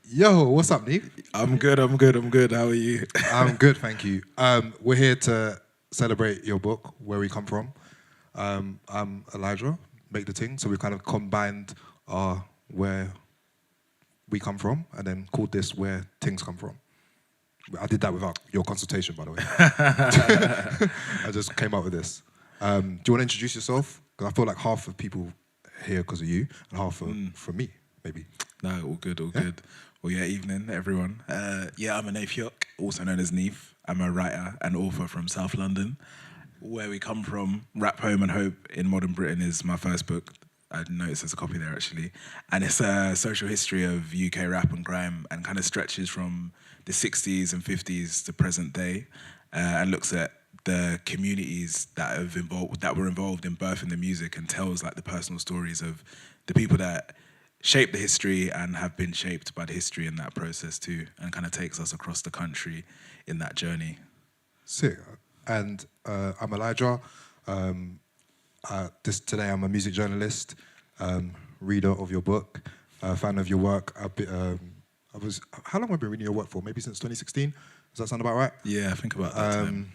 Yo, what's up, Nick? I'm good. How are you? I'm good, thank you. We're here to celebrate your book, Where We Come From. I'm Elijah, make the Tings. So we kind of combined our where we come from and then called this Where Tings Come From. I did that without your consultation, by the way. I just came up with this. Do you want to introduce yourself? Because I feel like half of people here because of you and half for me, maybe. No, all good. Well, yeah, evening, everyone. I'm Aniefiok, also known as Neef. I'm a writer and author from South London. Where We Come From, Rap, Home and Hope in Modern Britain is my first book. I noticed there's a copy there, actually. And it's a social history of UK rap and grime and kind of stretches from the 60s and 50s to present day and looks at the communities that were involved in birthing the music and tells like the personal stories of the people that shaped the history and have been shaped by the history in that process too, and kind of takes us across the country in that journey. Sick. And I'm Elijah. Today I'm a music journalist, reader of your book, fan of your work. How long have I been reading your work for? Maybe since 2016? Does that sound about right? Yeah, I think about that time.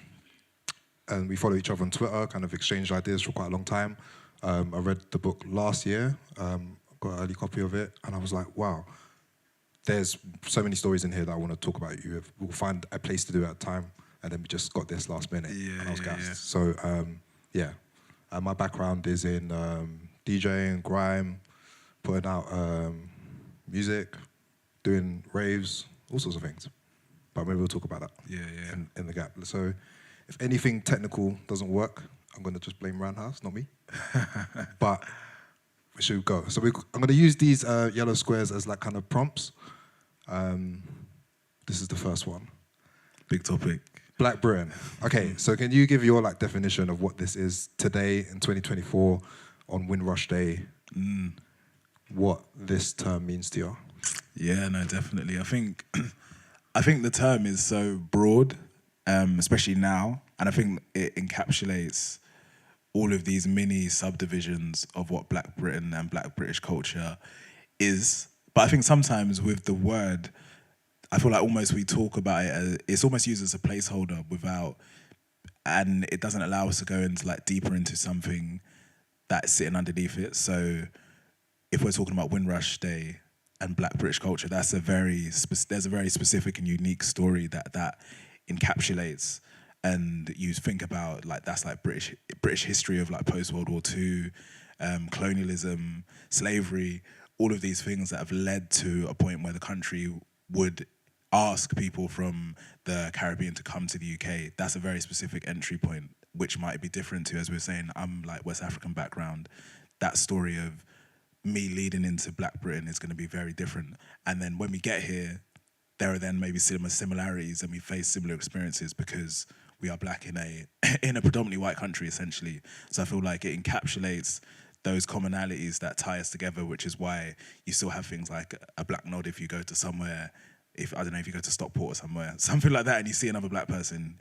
And we follow each other on Twitter, kind of exchanged ideas for quite a long time. I read the book last year, got an early copy of it, and I was like, wow, there's so many stories in here that I want to talk about. We'll find a place to do it at a time, and then we just got this last minute, and I was gassed. Yeah. So, my background is in DJing, grime, putting out music, doing raves, all sorts of things. But maybe we'll talk about that in the gap. So if anything technical doesn't work, I'm going to just blame Roundhouse, not me. But we should go. So I'm going to use these yellow squares as like kind of prompts. This is the first one. Big topic. Black Britain. Okay, so can you give your like definition of what this is today in 2024 on Windrush Day? What this term means to you? Yeah, no, definitely. I think the term is so broad, especially now, and I think it encapsulates all of these mini subdivisions of what Black Britain and Black British culture is. But I think sometimes with the word, I feel like almost we talk about it as, it's almost used as a placeholder and it doesn't allow us to go into like deeper into something that's sitting underneath it. So if we're talking about Windrush Day and Black British culture, there's a very specific and unique story that encapsulates. And you think about like that's like British history of like post World War II, colonialism, slavery, all of these things that have led to a point where the country would ask people from the Caribbean to come to the UK. That's a very specific entry point, which might be different to, as we were saying, I'm like West African background. That story of me leading into Black Britain is going to be very different. And then when we get here, there are then maybe similar similarities and we face similar experiences because we are black in a predominantly white country, essentially. So I feel like it encapsulates those commonalities that tie us together, which is why you still have things like a black nod if you go to somewhere, if you go to Stockport or somewhere, something like that, and you see another black person,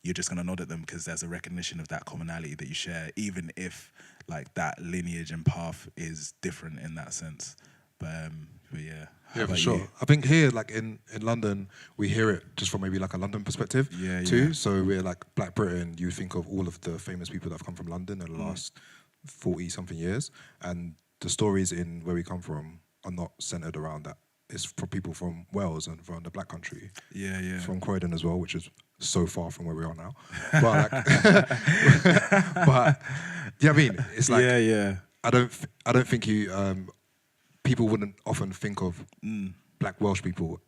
you're just going to nod at them because there's a recognition of that commonality that you share, even if like that lineage and path is different in that sense. But yeah. Yeah, for sure. I think here, like in London, we hear it just from maybe like a London perspective too. Yeah. So we're like Black Britain, you think of all of the famous people that have come from London in the last 40-something years. And the stories in Where We Come From are not centered around that. It's for people from Wales and from the Black Country. Yeah. From Croydon as well, which is so far from where we are now. But yeah, I mean, it's like I don't think you people wouldn't often think of Black Welsh people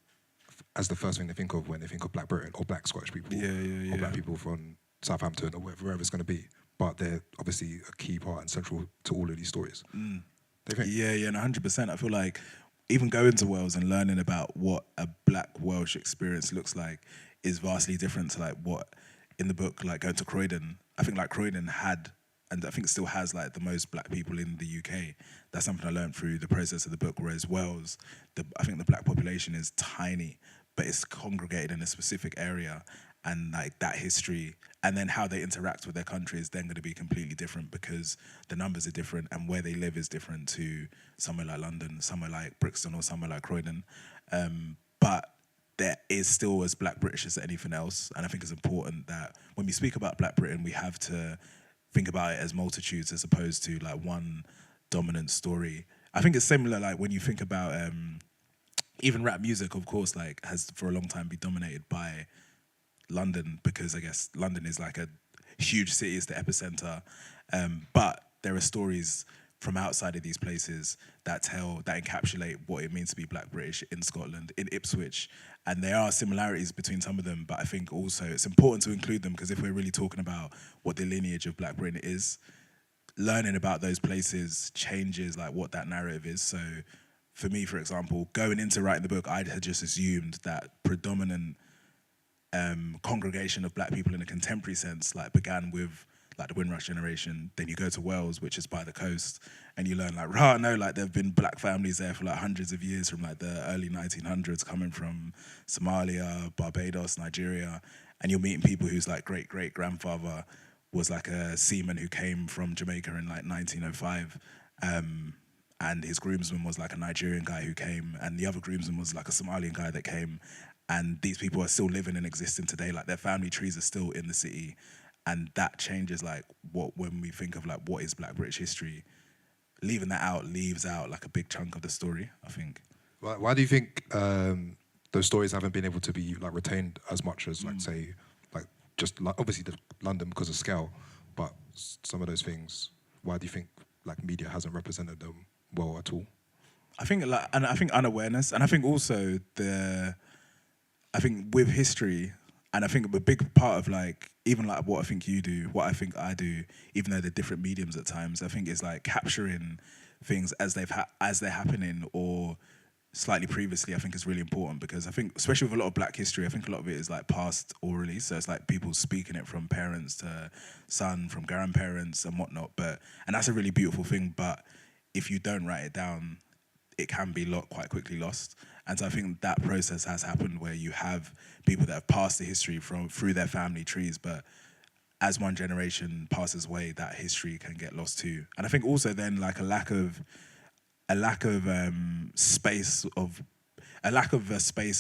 as the first thing they think of when they think of Black Britain or Black Scottish people or Black people from Southampton or wherever it's going to be. But they're obviously a key part and central to all of these stories. They think. Yeah, and 100%. I feel like even going to Wales and learning about what a Black Welsh experience looks like is vastly different to like what in the book, like going to Croydon. I think like Croydon had, and I think still has like the most black people in the UK. That's something I learned through the process of the book, whereas Wales, I think the black population is tiny, but it's congregated in a specific area. and like that history, and then how they interact with their country is then going to be completely different because the numbers are different and where they live is different to somewhere like London, somewhere like Brixton, or somewhere like Croydon. But there is still as Black British as anything else, and I think it's important that when we speak about Black Britain, we have to think about it as multitudes as opposed to like one dominant story. I think it's similar like when you think about even rap music, of course, like has for a long time been dominated by London because I guess London is like a huge city, it's the epicenter. But there are stories from outside of these places that encapsulate what it means to be Black British in Scotland, in Ipswich. And there are similarities between some of them, but I think also it's important to include them because if we're really talking about what the lineage of Black Britain is, learning about those places changes like what that narrative is. So for me, for example, going into writing the book, I had just assumed that predominant congregation of Black people in a contemporary sense like began with like the Windrush generation. Then you go to Wales, which is by the coast, and you learn like, no, like there have been Black families there for like hundreds of years from like the early 1900s coming from Somalia, Barbados, Nigeria, and you're meeting people whose like great-great-grandfather was like a seaman who came from Jamaica in like 1905. And his groomsman was like a Nigerian guy who came, and the other groomsman was like a Somalian guy that came. And these people are still living and existing today. Like their family trees are still in the city. And that changes like when we think of like what is Black British history, leaving that out leaves out like a big chunk of the story, I think. Why do you think those stories haven't been able to be like retained as much as like say like just obviously the London because of scale, but some of those things, why do you think like media hasn't represented them well at all? I think unawareness, and I think also I think with history, and I think a big part of like even like what I think you do, what I think I do, even though they're different mediums at times, I think is like capturing things as they're happening or slightly previously. I think is really important because I think especially with a lot of Black history, I think a lot of it is like passed orally, so it's like people speaking it from parents to son, from grandparents and whatnot. And that's a really beautiful thing. But if you don't write it down, it can be quite quickly lost. And so I think that process has happened where you have people that have passed the history through their family trees, but as one generation passes away, that history can get lost too. And I think also then like a lack of space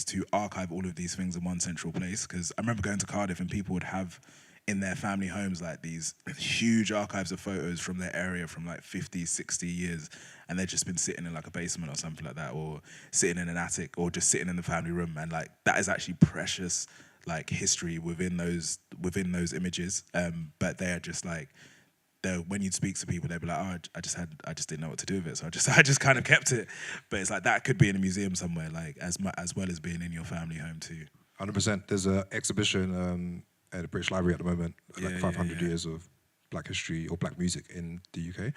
to archive all of these things in one central place. Because I remember going to Cardiff and people would have in their family homes like these huge archives of photos from their area from like 50, 60 years, and they've just been sitting in like a basement or something like that, or sitting in an attic, or just sitting in the family room, and like that is actually precious like history within those images. But they're just like, when you'd speak to people, they'd be like, "Oh, I just didn't know what to do with it, so I just kind of kept it." But it's like that could be in a museum somewhere, like as well as being in your family home too. 100%. There's an exhibition at the British Library at the moment, like 500 years of Black history or Black music in the UK.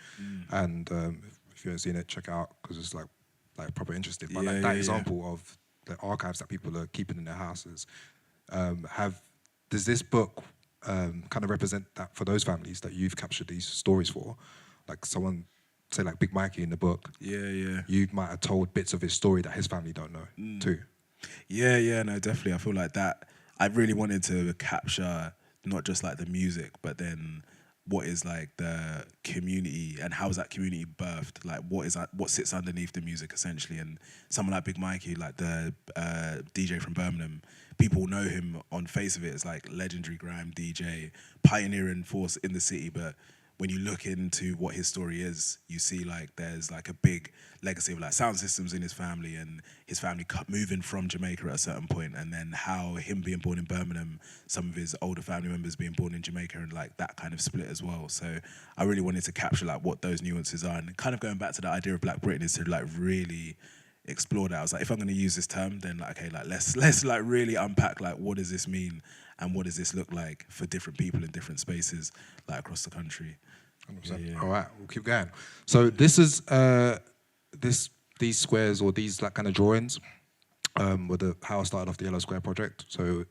And if you haven't seen it, check it out because it's like proper interesting. But like that example of the archives that people are keeping in their houses, does this book kind of represent that for those families that you've captured these stories for? Like someone, say like Big Mikey in the book, you might have told bits of his story that his family don't know too. No, definitely. I feel like that. I really wanted to capture not just like the music, but then what is like the community and how is that community birthed? Like what sits underneath the music essentially? And someone like Big Mikey, like the DJ from Birmingham, people know him on face of it as like legendary grime DJ, pioneering force in the city. But when you look into what his story is, you see like there's like a big legacy of like sound systems in his family and his family moving from Jamaica at a certain point, and then how him being born in Birmingham, some of his older family members being born in Jamaica, and like that kind of split as well. So I really wanted to capture like what those nuances are, and kind of going back to the idea of Black Britain is to like really explore that. I was like, if I'm going to use this term, then like, okay, like let's like really unpack like what does this mean and what does this look like for different people in different spaces like across the country. 100%. All right, we'll keep going. So this is these squares or these like kind of drawings were how I started off the Yellow Square project. So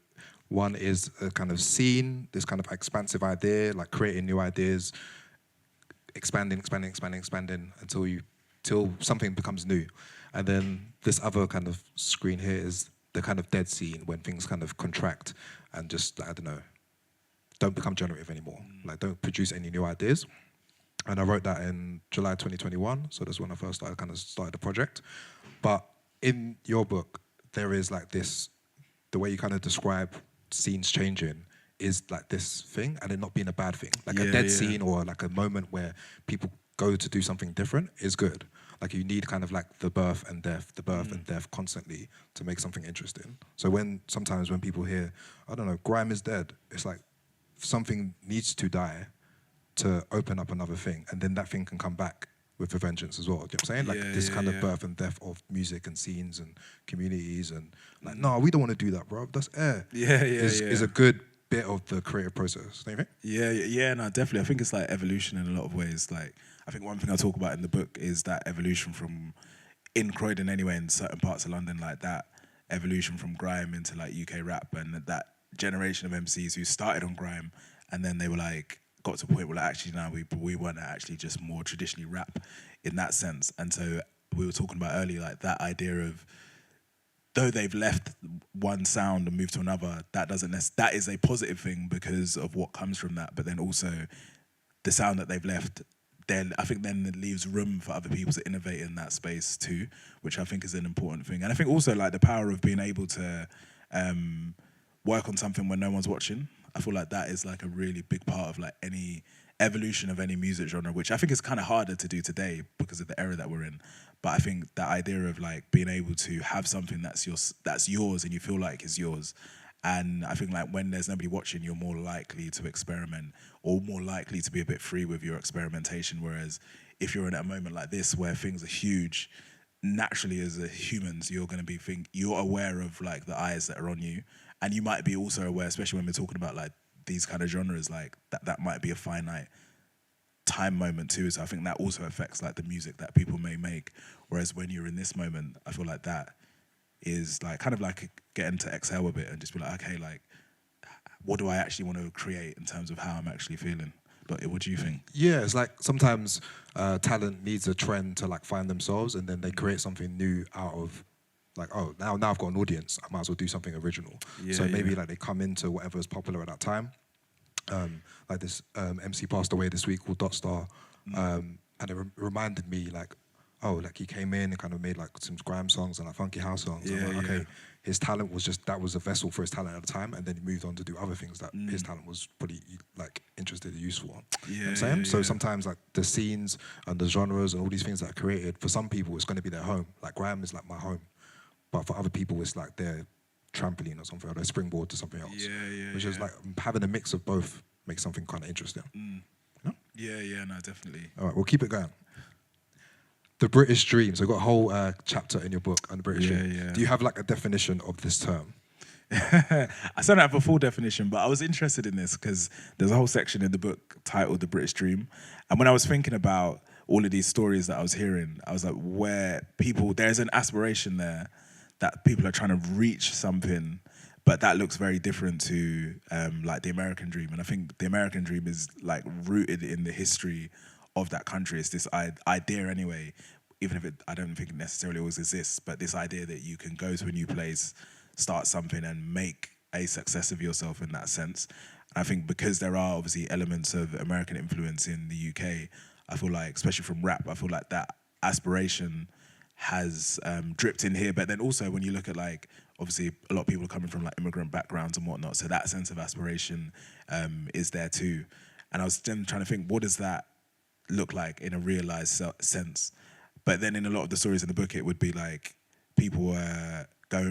one is a kind of scene, this kind of expansive idea, like creating new ideas, expanding until something becomes new. And then this other kind of screen here is the kind of dead scene when things kind of contract and just, I don't know, don't become generative anymore. Like, don't produce any new ideas. And I wrote that in July 2021, so that's when I first started the project. But in your book, there is like this, the way you kind of describe scenes changing is like this thing, and it not being a bad thing. Like a dead scene or like a moment where people go to do something different is good. Like you need kind of like the birth and death constantly to make something interesting. So sometimes when people hear, I don't know, grime is dead, it's like something needs to die to open up another thing, and then that thing can come back with a vengeance as well. Do you know what I'm saying? Like this kind of birth and death of music and scenes and communities, and like, no, we don't want to do that, bro. That's air. Is a good bit of the creative process, don't you think? Yeah, no, definitely. I think it's like evolution in a lot of ways. Like, I think one thing I talk about in the book is that evolution from, in Croydon anyway, in certain parts of London, like that evolution from grime into like UK rap, and that generation of MCs who started on grime, and then they were like, got to a point where like, actually now we want to actually just more traditionally rap in that sense. And so we were talking about earlier, like that idea of, though they've left one sound and moved to another, that is a positive thing because of what comes from that. But then also the sound that they've left, then I think then it leaves room for other people to innovate in that space too, which I think is an important thing. And I think also like the power of being able to work on something when no one's watching. I feel like that is like a really big part of like any evolution of any music genre, which I think is kind of harder to do today because of the era that we're in. But I think that idea of like being able to have something that's yours and you feel like is yours. And I think like when there's nobody watching, you're more likely to experiment or more likely to be a bit free with your experimentation. Whereas if you're in a moment like this where things are huge, naturally as humans, you're going to you're aware of like the eyes that are on you. And you might be also aware, especially when we're talking about like these kind of genres, like that might be a finite time moment too. So I think that also affects like the music that people may make. Whereas when you're in this moment, I feel like that is like kind of like getting to exhale a bit and just be like, okay, like what do I actually want to create in terms of how I'm actually feeling? But what do you think? Yeah, it's like sometimes talent needs a trend to like find themselves, and then they create something new out of like, oh, now I've got an audience, I might as well do something original. So maybe like they come into whatever is popular at that time. Like this MC passed away this week called Dot Star, and it reminded me like, oh, like he came in and kind of made like some grime songs and like funky house songs. I'm like, okay, his talent was just, that was a vessel for his talent at the time, and then he moved on to do other things that his talent was pretty like interested and useful on. You know what I'm saying? So sometimes like the scenes and the genres and all these things that are created, for some people it's going to be their home. Like grime is like my home. But for other people, it's like their trampoline or something, or their springboard to something else. Which is like having a mix of both makes something kind of interesting. No? Yeah, no, definitely. All right, we'll keep it going. The British Dream. So you've got a whole chapter in your book on the British Dream. Yeah. Do you have like a definition of this term? I still don't have a full definition, but I was interested in this because there's a whole section in the book titled The British Dream. And when I was thinking about all of these stories that I was hearing, I was like, there's an aspiration there that people are trying to reach something, but that looks very different to like the American dream. And I think the American dream is like rooted in the history of that country. It's this idea anyway, even if I don't think it necessarily always exists, but this idea that you can go to a new place, start something and make a success of yourself in that sense. And I think because there are obviously elements of American influence in the UK, I feel like, especially from rap, I feel like that aspiration has dripped in here. But then also when you look at like, obviously a lot of people are coming from like immigrant backgrounds and whatnot, so that sense of aspiration is there too. And I was then trying to think, what does that look like in a realized sense? But then in a lot of the stories in the book, it would be like people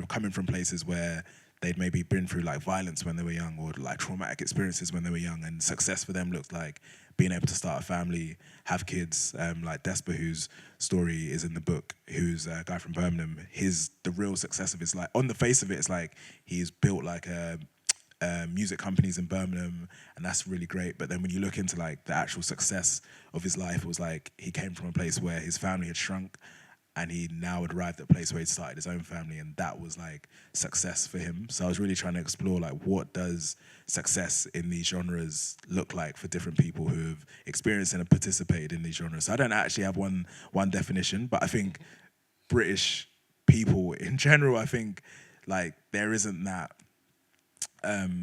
coming from places where they'd maybe been through like violence when they were young, or like traumatic experiences when they were young, and success for them looked like being able to start a family, have kids. Like Despa, whose story is in the book, who's a guy from Birmingham. The real success of his life, on the face of it, it's like he's built like music companies in Birmingham, and that's really great. But then when you look into like the actual success of his life, it was like he came from a place where his family had shrunk, and he now had arrived at a place where he'd started his own family, and that was like success for him. So I was really trying to explore like, what does success in these genres look like for different people who have experienced and have participated in these genres. So I don't actually have one definition, but I think British people in general, I think like there isn't that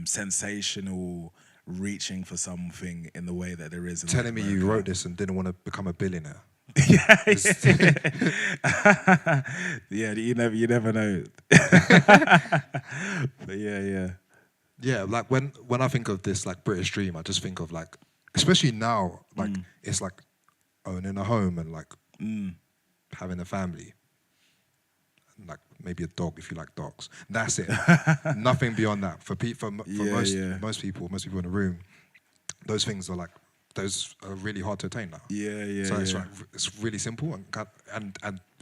sensational reaching for something in the way that there is in Telling me you America. wrote this and didn't want to become a billionaire. Yeah, yeah, you never know. But yeah. Yeah, like when I think of this like British dream, I just think of like, especially now, like it's like owning a home and like having a family, and like maybe a dog if you like dogs. That's it. Nothing beyond that. For most people in the room, those things are like really hard to attain now. So it's like it's really simple and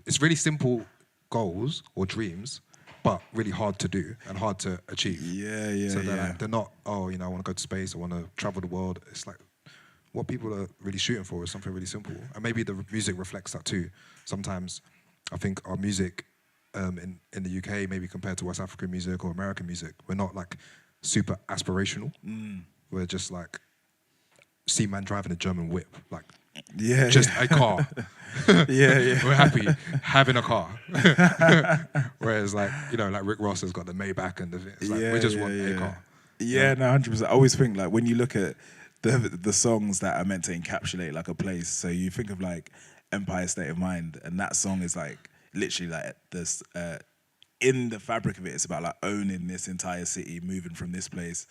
it's really simple goals or dreams, but really hard to do and hard to achieve. So they're not, oh, you know, I want to go to space, I want to travel the world. It's like what people are really shooting for is something really simple. And maybe the music reflects that too. Sometimes I think our music in the UK, maybe compared to West African music or American music, we're not like super aspirational. We're just like, see man driving a German whip, like just a car. We're happy having a car. Whereas like, you know, like Rick Ross has got the Maybach and it's like we just want a car. Yeah, no, 100%. I always think like when you look at the songs that are meant to encapsulate like a place, so you think of like Empire State of Mind, and that song is like literally like this in the fabric of it, it's about like owning this entire city, moving from this place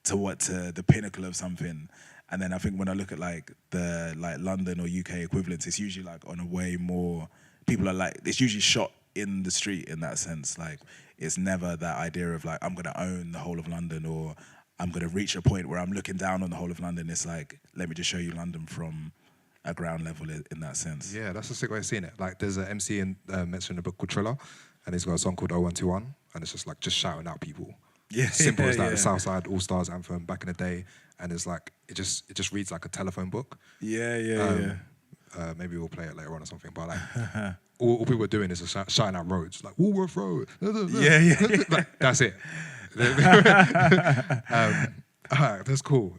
to the pinnacle of something. And then I think when I look at like the like London or UK equivalents, it's usually like on a way more, people are like, it's usually shot in the street in that sense. Like it's never that idea of like, I'm gonna own the whole of London or I'm gonna reach a point where I'm looking down on the whole of London. It's like, let me just show you London from a ground level in that sense. Yeah, that's a sick way of seeing it. Like there's an MC mentioned in the book called Triller, and he's got a song called 0121, and it's just like just shouting out people. Simple as that. The Southside All Stars anthem back in the day, and it's like it just reads like a telephone book. Maybe we'll play it later on or something. But like all people are doing is just shouting out roads, like Woolworth Road. Like, that's it. All right, that's cool.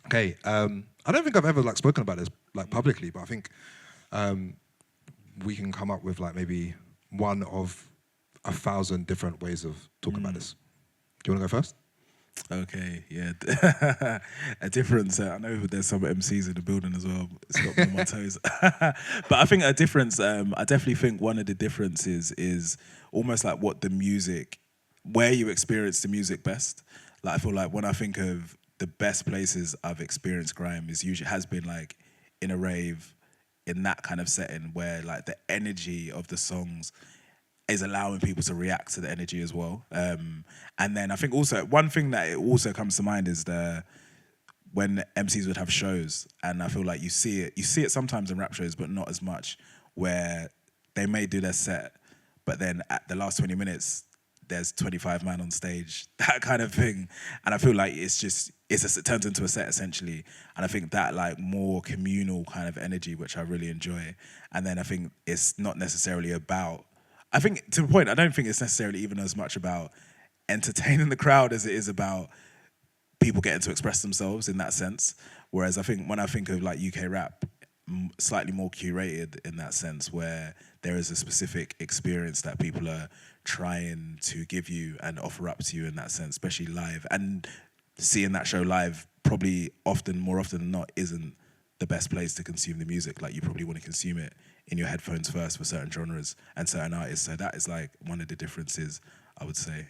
Okay, I don't think I've ever like spoken about this like publicly, but I think we can come up with like maybe one of 1,000 different ways of talking about this. Do you want to go first? Okay, yeah. A difference, I know there's some MCs in the building as well. It's got me on my toes. But I think a difference, I definitely think one of the differences is almost like what the music, where you experience the music best. Like I feel like when I think of the best places I've experienced grime is usually has been like in a rave, in that kind of setting where like the energy of the songs is allowing people to react to the energy as well. And then I think also one thing that it also comes to mind is when MCs would have shows, and I feel like you see it sometimes in rap shows, but not as much, where they may do their set, but then at the last 20 minutes, there's 25 man on stage, that kind of thing. And I feel like it turns into a set essentially. And I think that like more communal kind of energy, which I really enjoy. And then I think it's not necessarily about, I think to the point, I don't think it's necessarily even as much about entertaining the crowd as it is about people getting to express themselves in that sense. Whereas I think when I think of like UK rap, slightly more curated in that sense, where there is a specific experience that people are trying to give you and offer up to you in that sense, especially live. And seeing that show live probably more often than not isn't the best place to consume the music. Like you probably want to consume it in your headphones first for certain genres and certain artists. So that is like one of the differences, I would say.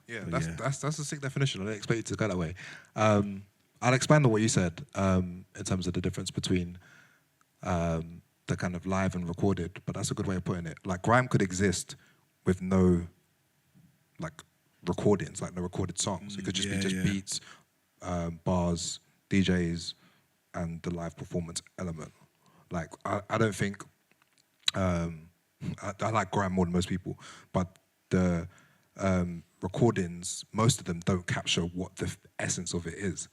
Yeah, that's a sick definition. I didn't expect you to go that way. I'll expand on what you said in terms of the difference between the kind of live and recorded, but that's a good way of putting it. Like grime could exist with no like recordings, like no recorded songs. It could just be beats, bars, DJs, and the live performance element. Like I don't think I like grime more than most people, but the recordings, most of them don't capture what the essence of it is.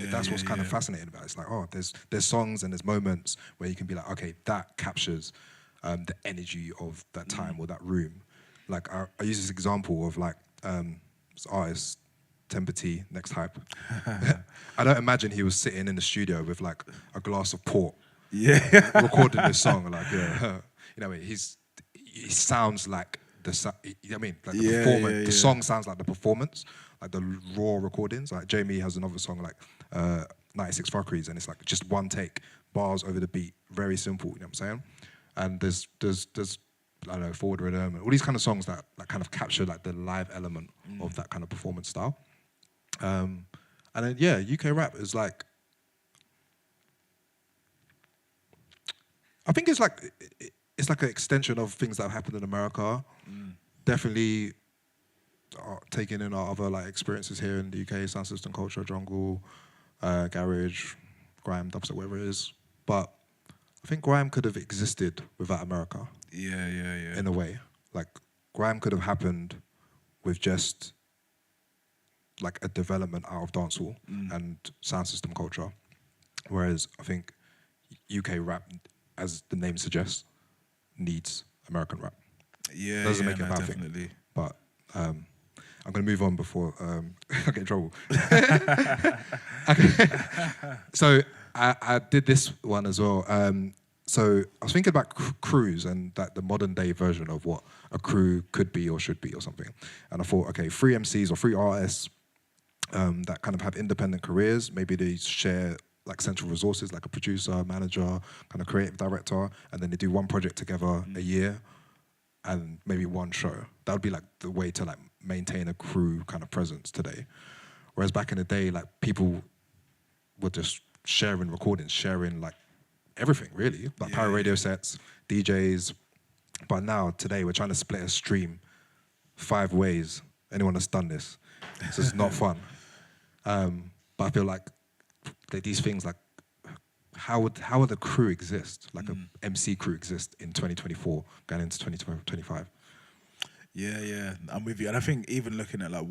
That's what's kind of fascinating about it. It's like, oh, there's songs and there's moments where you can be like, okay, that captures the energy of that time or that room. Like I use this example of like this artist, Temper T, Next Hype. I don't imagine he was sitting in the studio with like a glass of port, recording this song. Like, you know, he sounds like you know what I mean, like the performance, yeah. the song sounds like the performance, like the raw recordings. Like Jamie has another song like 96 Fuckeries, and it's like just one take, bars over the beat, very simple. You know what I'm saying? And there's I don't know, Forward Rhythm, and all these kind of songs that kind of capture like the live element of that kind of performance style. And then UK rap is like, I think it's like an extension of things that have happened in America. Definitely taking in our other like experiences here in the UK, sound system culture, jungle, garage, grime, dubstep, whatever it is. But I think grime could have existed without America. Yeah. In a way, like grime could have happened with just like a development out of dancehall and sound system culture, whereas I think UK rap, as the name suggests, needs American rap. Yeah, Doesn't make it a bad definitely. thing. But I'm going to move on before I get in trouble. Okay. So I did this one as well. So I was thinking about crews and that the modern day version of what a crew could be or should be or something. And I thought, okay, 3 MCs or 3 artists that kind of have independent careers. Maybe they share like central resources, like a producer, manager, kind of creative director, and then they do one project together a year and maybe one show. That would be like the way to like maintain a crew kind of presence today. Whereas back in the day, like people were just sharing recordings, sharing like everything really, like pirate radio sets, DJs. But now, today, we're trying to split a stream 5 ways. Anyone that's done this, it's just not fun. But I feel like these things, like, how would a crew exist, like a MC crew exist in 2024, going into 2025? Yeah, I'm with you. And I think even looking at like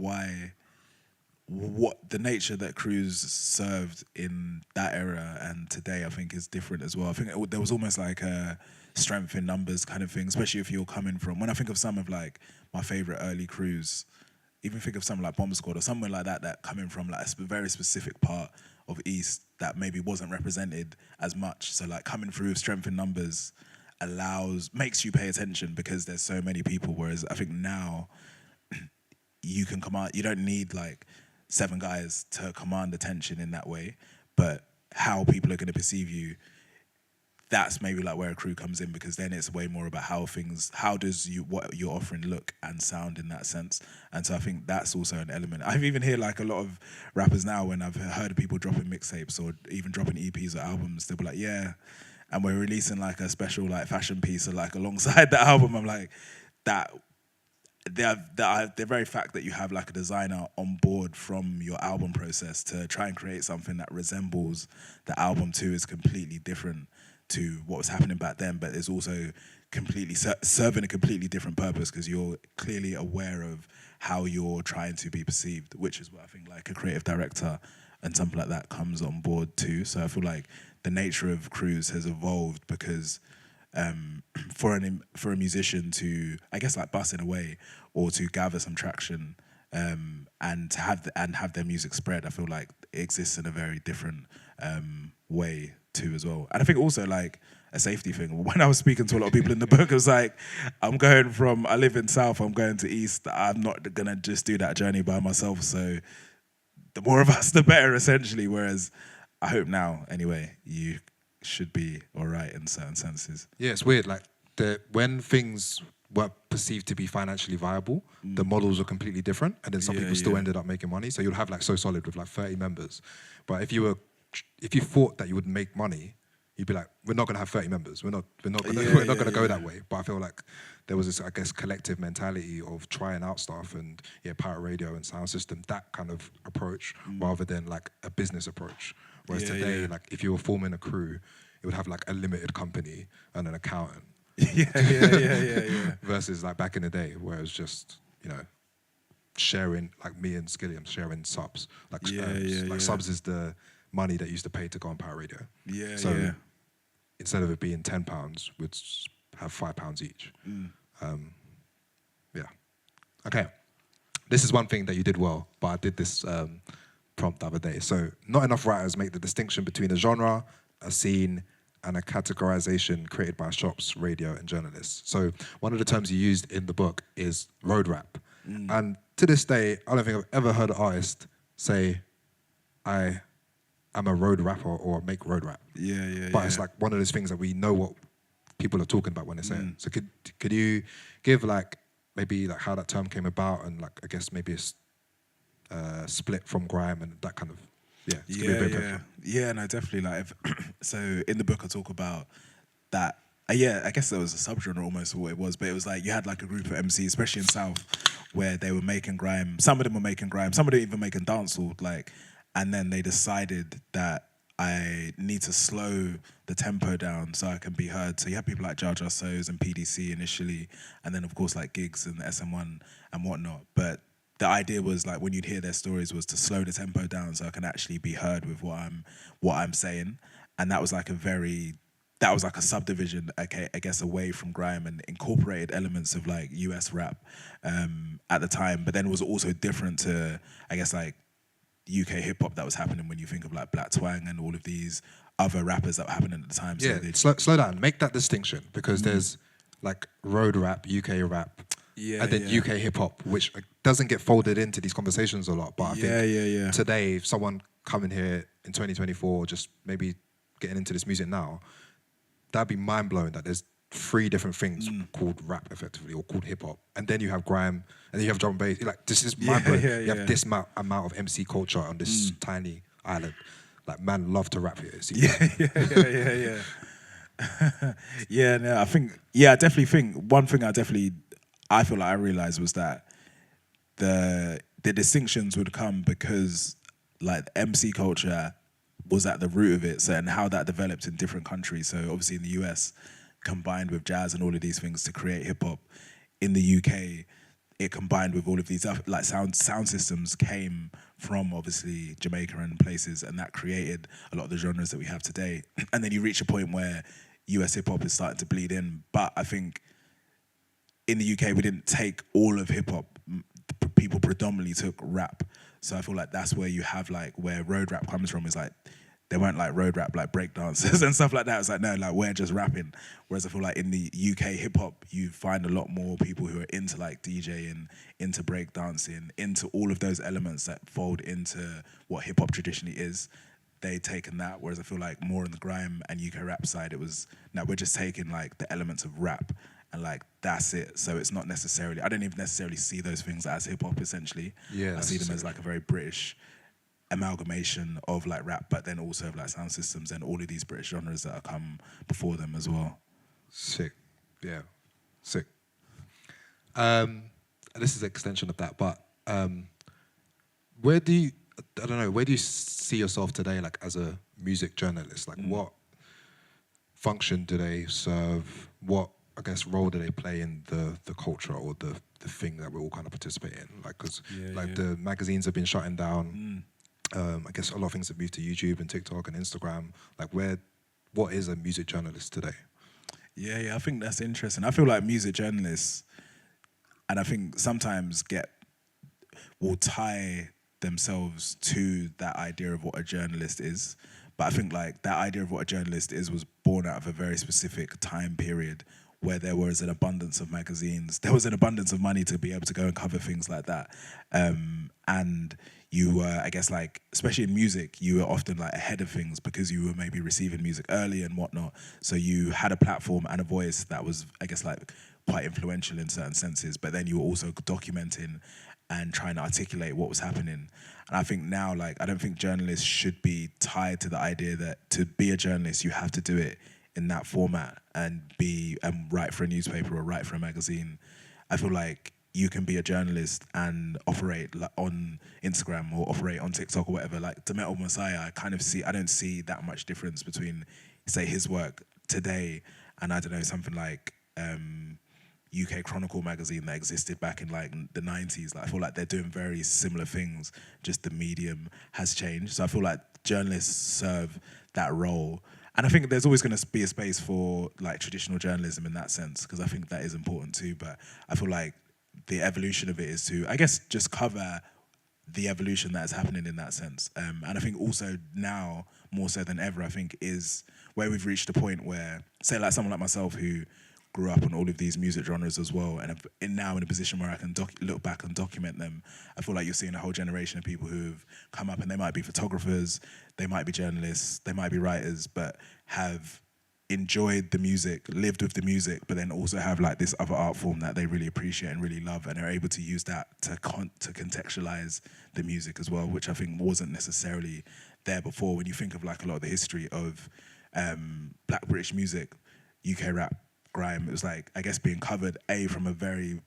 what the nature that crews served in that era and today, I think is different as well. I think there was almost like a strength in numbers kind of thing, especially if you're coming from, when I think of some of like my favorite early crews, even think of something like Bomb Squad or somewhere like that coming from like a very specific part of East that maybe wasn't represented as much. So like coming through with strength in numbers makes you pay attention because there's so many people. Whereas I think now you can command, you don't need like 7 guys to command attention in that way, but how people are going to perceive you, that's maybe like where a crew comes in, because then it's way more about how does what you're offering look and sound in that sense. And so I think that's also an element. I've even heard like a lot of rappers now, when I've heard of people dropping mixtapes or even dropping EPs or albums, they'll be like, yeah, and we're releasing like a special like fashion piece or like alongside the album. I'm like, the very fact that you have like a designer on board from your album process to try and create something that resembles the album too is completely different to what was happening back then, but it's also completely serving a completely different purpose because you're clearly aware of how you're trying to be perceived, which is what I think like a creative director and something like that comes on board too. So I feel like the nature of crews has evolved because for a musician to, I guess, like bust in a way or to gather some traction and to have their music spread, I feel like it exists in a very different way too as well. And I think also like a safety thing. When I was speaking to a lot of people in the book, I was like, I live in South, I'm going to East. I'm not gonna just do that journey by myself. So the more of us, the better, essentially. Whereas I hope now, anyway, you should be all right in certain senses. Yeah, it's weird. Like when things were perceived to be financially viable, the models were completely different, and then some people still ended up making money. So you'll have like So Solid with like 30 members, but if you thought that you would make money, you'd be like, we're not gonna have 30 members. We're not gonna go that way. But I feel like there was this, I guess, collective mentality of trying out stuff and pirate radio and sound system, that kind of approach, rather than like a business approach. Whereas today, like if you were forming a crew, it would have like a limited company and an accountant. Yeah. Versus like back in the day, where it was just, sharing, like me and Skilliam sharing subs. Like subs is the money that you used to pay to go on pirate radio. So instead of it being £10, we'd have £5 each. Okay. This is one thing that you did well, but I did this prompt the other day. So not enough writers make the distinction between a genre, a scene, and a categorization created by shops, radio, and journalists. So one of the terms you used in the book is road rap. And to this day, I don't think I've ever heard an artist say, I am a road rapper or make road rap. But it's like one of those things that we know what people are talking about when they say it. So could you give like maybe like how that term came about and like I guess maybe a split from grime and that kind of no, definitely. Like, so in the book I talk about that. I guess there was a subgenre almost of what it was, but it was like you had like a group of MCs, especially in South, where they were making grime. Some of them were making grime, some of them even making dancehall. Like, and then they decided that I need to slow the tempo down so I can be heard. So you had people like Jar Jar So's and PDC initially, and then of course like Gigs and SM1 and whatnot. But the idea was like when you'd hear their stories was to slow the tempo down so I can actually be heard with what I'm saying. And that was like a subdivision, okay, I guess away from grime and incorporated elements of like US rap at the time, but then it was also different to, I guess, like UK hip hop that was happening when you think of like Black Twang and all of these other rappers that were happening at the time. Yeah, so slow down, make that distinction because there's like road rap, UK rap, and then UK hip hop, which doesn't get folded into these conversations a lot. But I think today, if someone coming here in 2024, just maybe getting into this music now, that'd be mind blowing that there's 3 different things called rap effectively or called hip hop, and then you have grime, and then you have drum and bass. Like this is mind blowing. You have this amount of MC culture on this tiny island. Like man, love to rap here. No, I definitely think one thing I feel like I realized was that the distinctions would come because like the MC culture was at the root of it, so and how that developed in different countries. So obviously in the US, combined with jazz and all of these things to create hip hop. In the UK, it combined with all of these like sound systems came from obviously Jamaica and places, and that created a lot of the genres that we have today. And then you reach a point where US hip hop is starting to bleed in. But I think in the UK, we didn't take all of hip hop. People predominantly took rap. So I feel like that's where you have like where road rap comes from is like, they weren't like road rap, like break dancers and stuff like that. It's like, no, like we're just rapping. Whereas I feel like in the UK hip hop, you find a lot more people who are into like DJing, into break dancing, into all of those elements that fold into what hip hop traditionally is. They taken that, whereas I feel like more in the grime and UK rap side, it was, no, we're just taking like the elements of rap and like that's it. So it's not necessarily, I don't even necessarily see those things as hip hop essentially. Yeah, I see them as like a very British amalgamation of like rap, but then also of like sound systems and all of these British genres that have come before them as well. Sick. Yeah. Sick. This is an extension of that, but where do you see yourself today, like as a music journalist? Like what function do they serve? What, I guess, role do they play in the culture or the thing that we all kind of participate in? Like, because the magazines have been shutting down. I guess a lot of things have moved to YouTube and TikTok and Instagram. Like, what is a music journalist today? Yeah, I think that's interesting. I feel like music journalists, and I think sometimes will tie themselves to that idea of what a journalist is. But I think like that idea of what a journalist is was born out of a very specific time period where there was an abundance of magazines, there was an abundance of money to be able to go and cover things like that. And you were, I guess, like, especially in music, you were often like ahead of things because you were maybe receiving music early and whatnot. So you had a platform and a voice that was, I guess, like quite influential in certain senses, but then you were also documenting and trying to articulate what was happening. And I think now, like, I don't think journalists should be tied to the idea that to be a journalist, you have to do it in that format and write for a newspaper or write for a magazine. I feel like you can be a journalist and operate like on Instagram or operate on TikTok or whatever. Like Demetal Messiah, I don't see that much difference between, say, his work today and I don't know, something like UK Chronicle magazine that existed back in like the 90s. Like I feel like they're doing very similar things, just the medium has changed. So I feel like journalists serve that role. And I think there's always going to be a space for like traditional journalism in that sense, because I think that is important too. But I feel like the evolution of it is to, I guess, just cover the evolution that is happening in that sense. And I think also now, more so than ever, I think is where we've reached a point where, say like someone like myself who grew up on all of these music genres as well, and am now in a position where I can look back and document them. I feel like you're seeing a whole generation of people who've come up, and they might be photographers, they might be journalists, they might be writers, but have enjoyed the music, lived with the music, but then also have like this other art form that they really appreciate and really love, and are able to use that to contextualize the music as well, which I think wasn't necessarily there before. When you think of like a lot of the history of Black British music, UK rap, grime, it was like, I guess, being covered from a very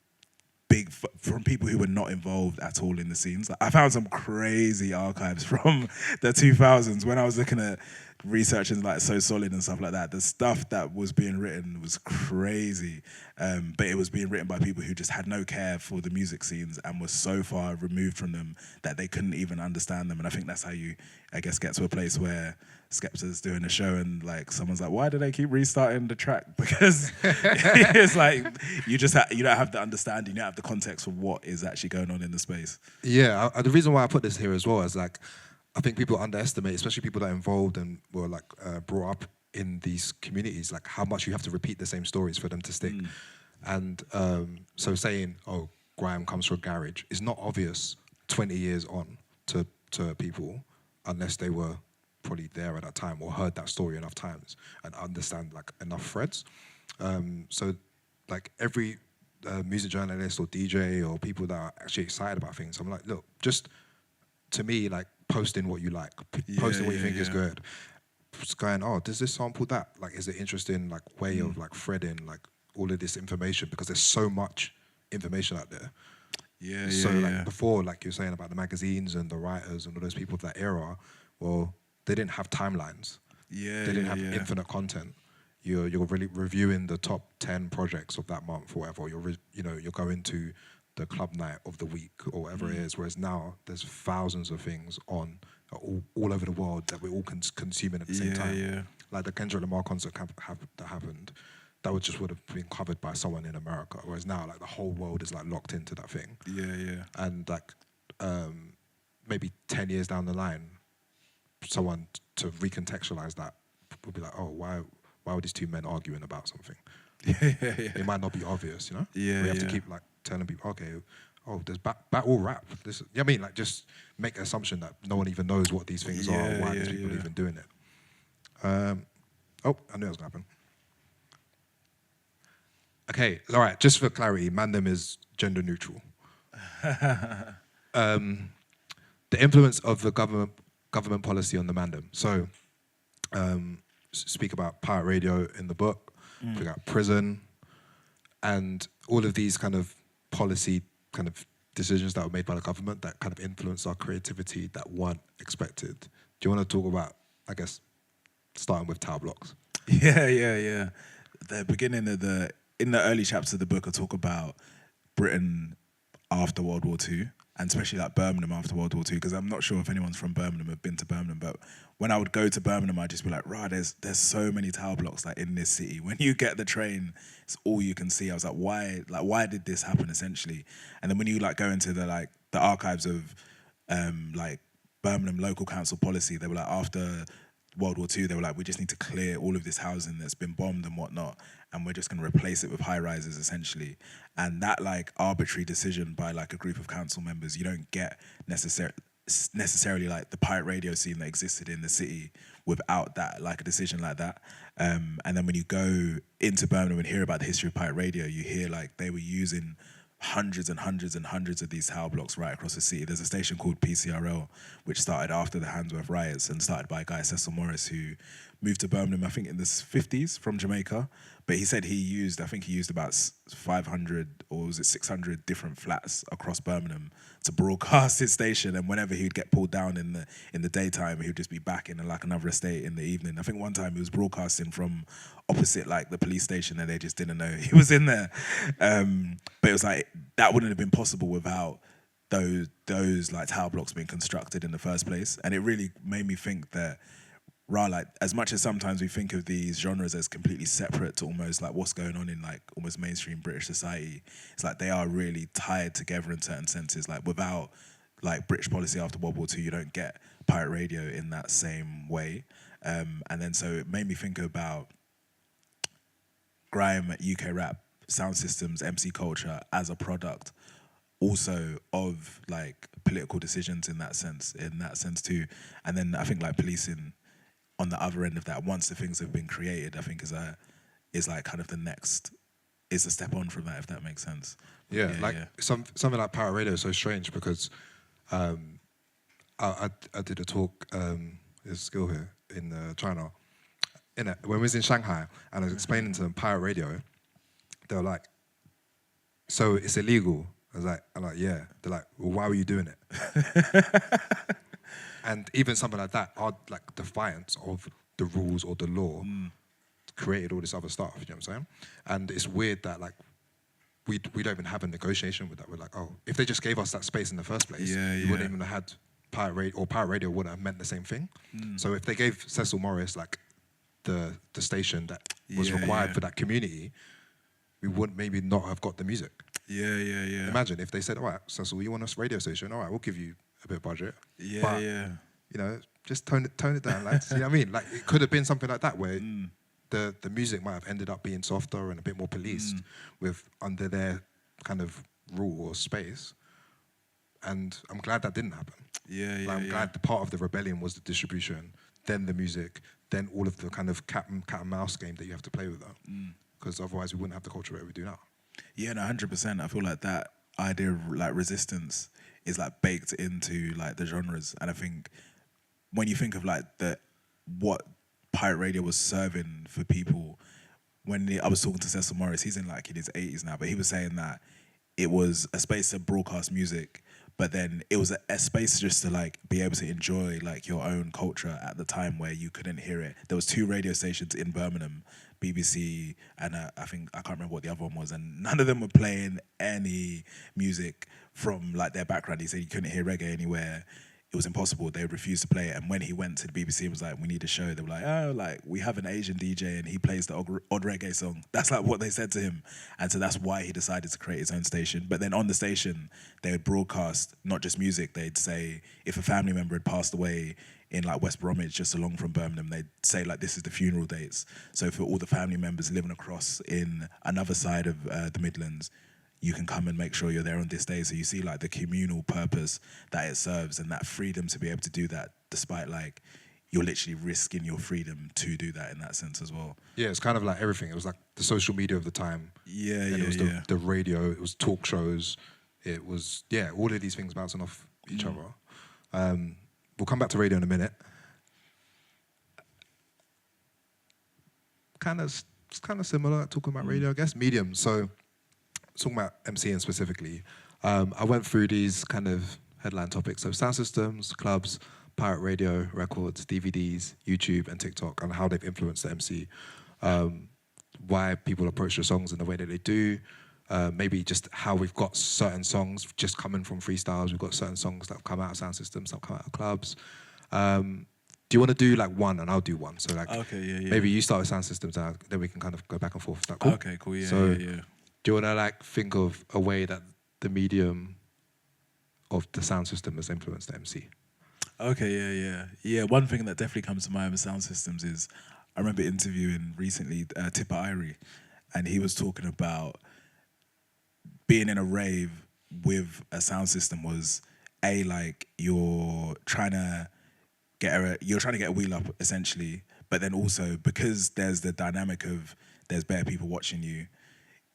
from people who were not involved at all in the scenes. Like, I found some crazy archives from the 2000s when I was looking at researching like So Solid and stuff like that. The stuff that was being written was crazy, but it was being written by people who just had no care for the music scenes and were so far removed from them that they couldn't even understand them. And I think that's how you, I guess, get to a place where Skepta's doing a show and like someone's like, why do they keep restarting the track? Because it's like you don't have the understanding, you don't have the context for what is actually going on in the space. Yeah, the reason why I put this here as well is like, I think people underestimate, especially people that are involved and were like brought up in these communities, like how much you have to repeat the same stories for them to stick. And so saying, oh, grime comes from garage is not obvious 20 years on to people unless they were probably there at that time or heard that story enough times and understand like enough threads. So like every music journalist or DJ or people that are actually excited about things, I'm like, look, just to me, like posting what you like, posting what you think is good, just going, oh, does this sample that? Like, is it interesting, like way of like threading like all of this information, because there's so much information out there. Like before, like you're saying about the magazines and the writers and all those people of that era, well, they didn't have timelines. They didn't have infinite content. You're really reviewing the top 10 projects of that month or whatever. You're going to the club night of the week or whatever it is. Whereas now there's thousands of things on all over the world that we're all consuming at the same time. Like the Kendrick Lamar concert that happened, that would have been covered by someone in America. Whereas now, like the whole world is like locked into that thing. And like maybe 10 years down the line, someone to recontextualize that would be like, oh, why were these two men arguing about something? It might not be obvious, you know? We have to keep like telling people, okay, oh, there's battle rap. This, you know what I mean? Like just make an assumption that no one even knows what these things are, or why these people are even doing it. I knew that was gonna happen. Okay, all right, just for clarity, Mandem is gender neutral. The influence of the government policy on the Mandem. So, speak about pirate radio in the book, speak about prison, and all of these kind of policy kind of decisions that were made by the government that kind of influenced our creativity that weren't expected. Do you want to talk about, I guess, starting with tower blocks? The beginning of in the early chapters of the book, I talk about Britain after World War II, and especially like Birmingham after World War II, because I'm not sure if anyone's from Birmingham have been to Birmingham, but when I would go to Birmingham, I'd just be like, right, there's so many tower blocks like in this city. When you get the train, it's all you can see. I was like, why did this happen essentially? And then when you like go into the archives of like Birmingham local council policy, they were like, after World War II, they were like, we just need to clear all of this housing that's been bombed and whatnot, and we're just going to replace it with high rises essentially. And that like arbitrary decision by like a group of council members, you don't get necessarily like the pirate radio scene that existed in the city without that, like a decision like that. And then when you go into Birmingham and hear about the history of pirate radio, you hear like they were using hundreds and hundreds and hundreds of these tower blocks right across the city. There's a station called PCRL, which started after the Handsworth riots and started by a guy, Cecil Morris, who moved to Birmingham, I think in the 50s from Jamaica. But he said he used about 500 or was it 600 different flats across Birmingham to broadcast his station. And whenever he'd get pulled down in the daytime, he would just be back in like another estate in the evening. I think one time he was broadcasting from opposite like the police station and they just didn't know he was in there. But it was like, that wouldn't have been possible without those like tower blocks being constructed in the first place. And it really made me think that, like, as much as sometimes we think of these genres as completely separate to almost like what's going on in like almost mainstream British society, it's like they are really tied together in certain senses. Like without like British policy after World War II, you don't get pirate radio in that same way. And then so it made me think about grime, UK rap, sound systems, MC culture as a product also of like political decisions in that sense too. And then I think like policing on the other end of that, once the things have been created, I think is like kind of the next, is a step on from that, if that makes sense. Something like pirate radio is so strange because I did a talk, there's a skill here in China, when we was in Shanghai, and I was explaining to them pirate radio. They were like, so it's illegal? I'm like, yeah. They're like, well, why were you doing it? And even something like that are like defiance of the rules or the law created all this other stuff, you know what I'm saying? And it's weird that like we don't even have a negotiation with that. We're like, oh, if they just gave us that space in the first place, we wouldn't even have had pirate radio, or pirate radio wouldn't have meant the same thing. So if they gave Cecil Morris like the station that was required for that community, we would maybe not have got the music. Imagine if they said, all right, Cecil, you want a radio station? All right, we'll give you a bit of budget. But, you know, just tone it down, lads. You know what I mean? Like, it could have been something like that where the music might have ended up being softer and a bit more policed with under their kind of rule or space. And I'm glad that didn't happen. I'm glad the part of the rebellion was the distribution, then the music, then all of the kind of cat and mouse game that you have to play with that. Because otherwise we wouldn't have the culture that we do now. Yeah, no, 100%. I feel like that idea of like resistance is like baked into like the genres. And I think when you think of like what pirate radio was serving for people, I was talking to Cecil Morris, he's in like in his 80s now, but he was saying that it was a space to broadcast music, but then it was a space just to like be able to enjoy like your own culture at the time where you couldn't hear it. There was 2 radio stations in Birmingham, BBC, and I can't remember what the other one was, and none of them were playing any music from like their background. He said he couldn't hear reggae anywhere. It was impossible. They would refuse to play it. And when he went to the BBC and was like, we need a show, they were like, oh, like we have an Asian DJ and he plays the odd reggae song. That's like what they said to him. And so that's why he decided to create his own station. But then on the station, they would broadcast not just music. They'd say if a family member had passed away in like West Bromwich, just along from Birmingham, they'd say like, this is the funeral dates. So for all the family members living across in another side of the Midlands, you can come and make sure you're there on this day. So you see like the communal purpose that it serves and that freedom to be able to do that, despite like you're literally risking your freedom to do that in that sense as well. Yeah, it's kind of like everything. It was like the social media of the time. It was the radio, it was talk shows. It was, all of these things bouncing off each other. We'll come back to radio in a minute. It's kind of similar, talking about radio, I guess. Medium, so talking about MCing specifically, I went through these kind of headline topics. So sound systems, clubs, pirate radio, records, DVDs, YouTube, and TikTok, and how they've influenced the MC. Why people approach the songs in the way that they do. Maybe just how we've got certain songs just coming from freestyles. We've got certain songs that have come out of sound systems, that have come out of clubs. Do you want to do like one and I'll do one? So like, maybe you start with sound systems and then we can kind of go back and forth. Is that cool? Okay, cool. Do you want to like think of a way that the medium of the sound system has influenced the MC? One thing that definitely comes to mind with sound systems is I remember interviewing recently Tipper Irie, and he was talking about being in a rave with a sound system was like you're trying to get a wheel up essentially, but then also because there's the dynamic of there's bare people watching you,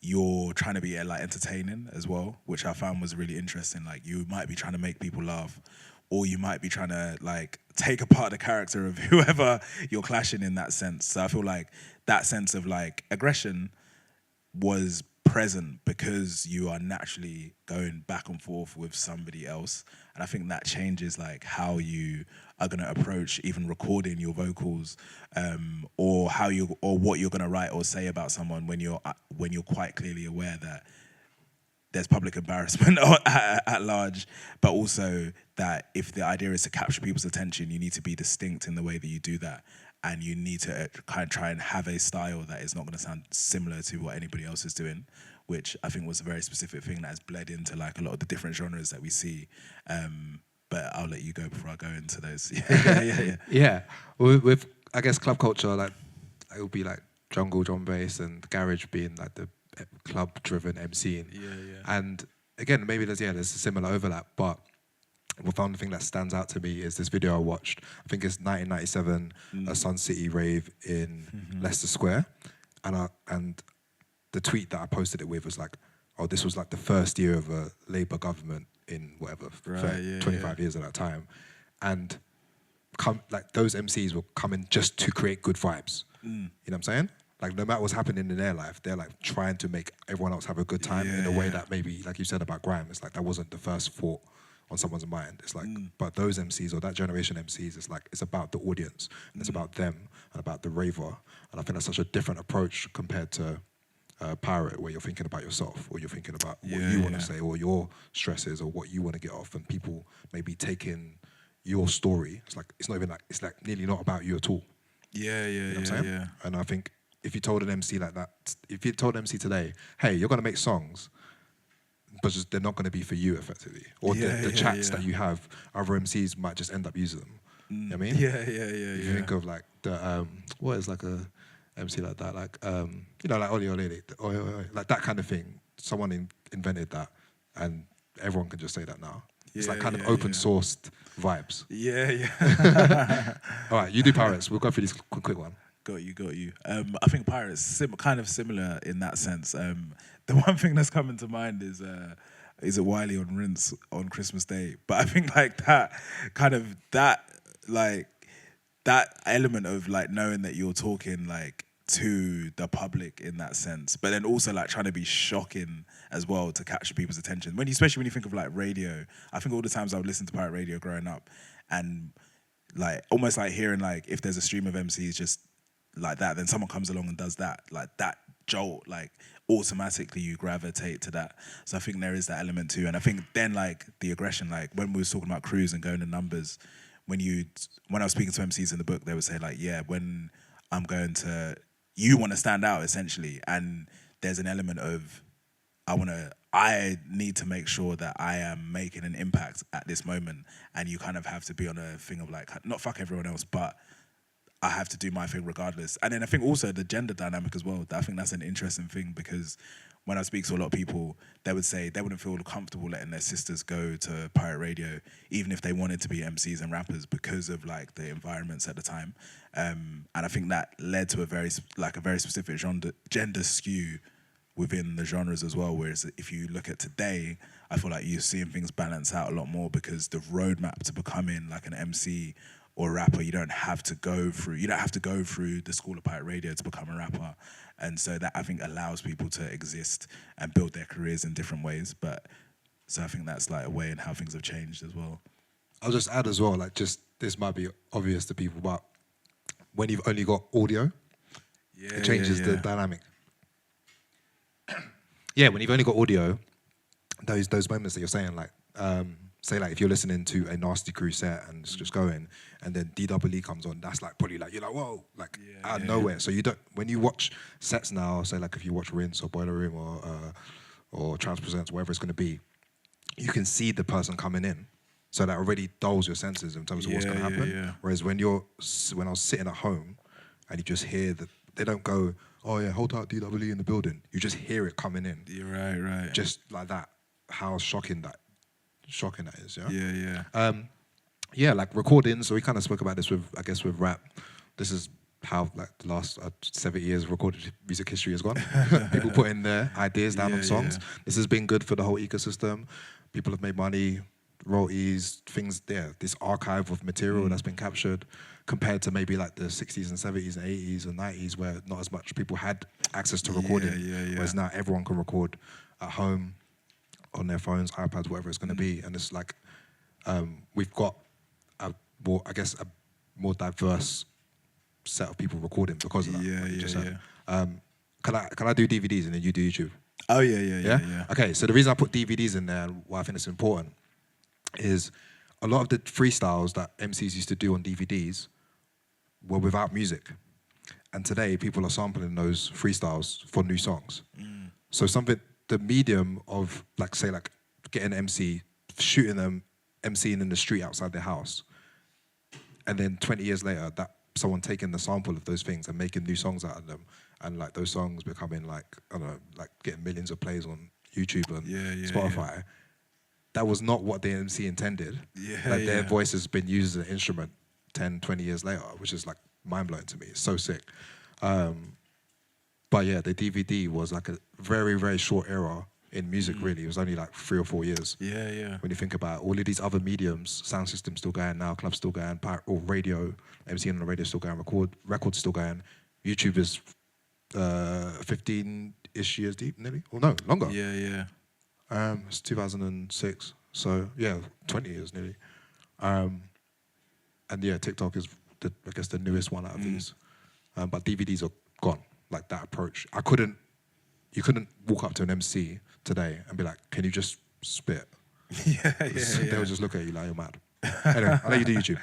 you're trying to be like entertaining as well, which I found was really interesting. Like you might be trying to make people laugh, or you might be trying to like take apart the character of whoever you're clashing in that sense. So I feel like that sense of like aggression was present because you are naturally going back and forth with somebody else. And I think that changes like how you are going to approach even recording your vocals, or what you're going to write or say about someone when you're quite clearly aware that there's public embarrassment at large, but also that if the idea is to capture people's attention, you need to be distinct in the way that you do that. And you need to kind of try and have a style that is not going to sound similar to what anybody else is doing, which I think was a very specific thing that has bled into like a lot of the different genres that we see. But I'll let you go before I go into those. Yeah. With I guess club culture, like it would be like jungle, drum bass, and garage being like the club-driven MCing. And again, maybe there's a similar overlap, but one thing that stands out to me is this video I watched. I think it's 1997, a Sun City rave in Leicester Square, and the tweet that I posted it with was like, "Oh, this was like the first year of a Labour government in whatever 25 years at that time," and like those MCs were coming just to create good vibes. You know what I'm saying? Like no matter what's happening in their life, they're like trying to make everyone else have a good time in a way that maybe, like you said about Grime, it's like that wasn't the first thought on someone's mind. It's like, but those MCs or that generation MCs, it's like, it's about the audience and it's about them and about the raver. And I think that's such a different approach compared to Pirate, where you're thinking about yourself or you're thinking about what you want to say or your stresses or what you want to get off, and people maybe taking your story. It's like, it's not even like, it's like nearly not about you at all. You know what I'm saying? And I think if you told an MC like that, if you told an MC today, hey, you're going to make songs, but just they're not going to be for you effectively. Or the chats that you have, other MCs might just end up using them. You know what I mean? If you think of like the, what is like a MC like that? Like, you know, like Oli Oli, like that kind of thing. Someone invented that and everyone can just say that now. It's like kind of open sourced vibes. All right, you do Pirates. We'll go through this quick one. Got you. I think Pirates kind of similar in that sense. The one thing that's coming to mind is it Wiley on Rinse on Christmas Day. But I think like that element of like knowing that you're talking like to the public in that sense, but then also like trying to be shocking as well to capture people's attention. Especially when you think of like radio, I think all the times I would listen to pirate radio growing up, and like almost like hearing like if there's a stream of MCs just like that, then someone comes along and does that, like that jolt, like automatically you gravitate to that. So I think there is that element too. And I think then like the aggression, like when we were talking about crews and going to numbers, when I was speaking to MCs in the book, they would say like, yeah, when I'm going to, you want to stand out essentially, and there's an element of I need to make sure that I am making an impact at this moment, and you kind of have to be on a thing of like, not fuck everyone else, but I have to do my thing regardless. And then I think also the gender dynamic as well, I think that's an interesting thing, because when I speak to a lot of people, they would say they wouldn't feel comfortable letting their sisters go to pirate radio, even if they wanted to be MCs and rappers, because of like the environments at the time. And I think that led to a very specific gender skew within the genres as well. Whereas if you look at today, I feel like you're seeing things balance out a lot more, because the roadmap to becoming like an MC or a rapper, you don't have to go through the school of pirate radio to become a rapper. And so that I think allows people to exist and build their careers in different ways. But so I think that's like a way in how things have changed as well. I'll just add as well, like just this might be obvious to people, but when you've only got audio, it changes the dynamic. When you've only got audio, those moments that you're saying, like, say like if you're listening to a Nasty Crew set and it's just going, and then DWE comes on, that's like probably like, you're like, whoa, like out of nowhere. So you don't, when you watch sets now, say like if you watch Rinse or Boiler Room or Trans Presents, whatever it's going to be, you can see the person coming in. So that already dulls your senses in terms of what's going to happen. Whereas when I was sitting at home and you just hear that, they don't go, oh yeah, hold out DWE in the building. You just hear it coming in. You're right. Just like that. How shocking that is, Yeah. Like recordings. So we kind of spoke about this with rap. This is how like the last 70 years of recorded music history has gone. People putting their ideas down on songs. This has been good for the whole ecosystem. People have made money, royalties, things there. This archive of material that's been captured, compared to maybe like the 60s and 70s and 80s and 90s, where not as much people had access to recording. Whereas now everyone can record at home, on their phones, iPads, whatever it's going to be. And it's like, we've got a more diverse set of people recording because of that. Can I do DVDs and then you do YouTube? Oh, yeah. Okay, so the reason I put DVDs in there and why I think it's important is a lot of the freestyles that MCs used to do on DVDs were without music. And today, people are sampling those freestyles for new songs. So something the medium of like say like getting an MC, shooting them, MCing in the street outside their house, and then 20 years later, that someone taking the sample of those things and making new songs out of them, and like those songs becoming like I don't know, like getting millions of plays on YouTube and Spotify. Yeah. That was not what the MC intended. Like their voice has been used as an instrument 10, 20 years later, which is like mind-blowing to me. It's so sick. But yeah, the DVD was like a very, very short era in music, really. It was only like 3 or 4 years. When you think about all of these other mediums, sound systems still going now, clubs still going, or radio, MCing on the radio still going, records still going. YouTube is 15-ish years deep, nearly. Or no, longer. It's 2006. So yeah, 20 years nearly. And yeah, TikTok is, I guess, the newest one out of these. But DVDs are gone. Like that approach, you couldn't walk up to an MC today and be like, "Can you just spit?" They'll just look at you like you're mad. Anyway, I'll let you do YouTube.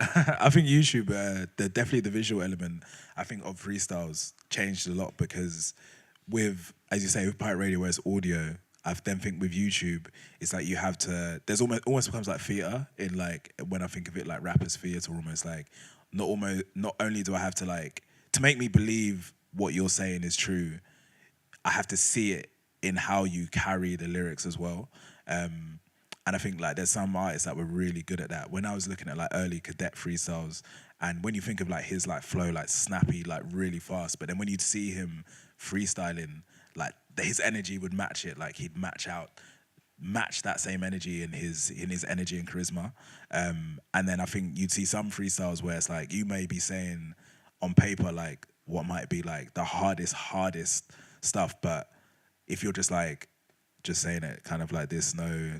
I think YouTube, definitely the visual element, I think of freestyles changed a lot because with, as you say, with pirate radio where it's audio, I then think with YouTube, it's like you have to, there's almost becomes like theatre in like, when I think of it like rappers theatre, almost like, not only do I have to like, to make me believe what you're saying is true, I have to see it in how you carry the lyrics as well. And I think like there's some artists that were really good at that. When I was looking at like early Cadet freestyles, and when you think of like his like flow, like snappy, like really fast, but then when you'd see him freestyling, like his energy would match it. Like he'd match that same energy in his energy and charisma. And then I think you'd see some freestyles where it's like you may be saying on paper like what might be like the hardest stuff, but if you're just saying it kind of like this, no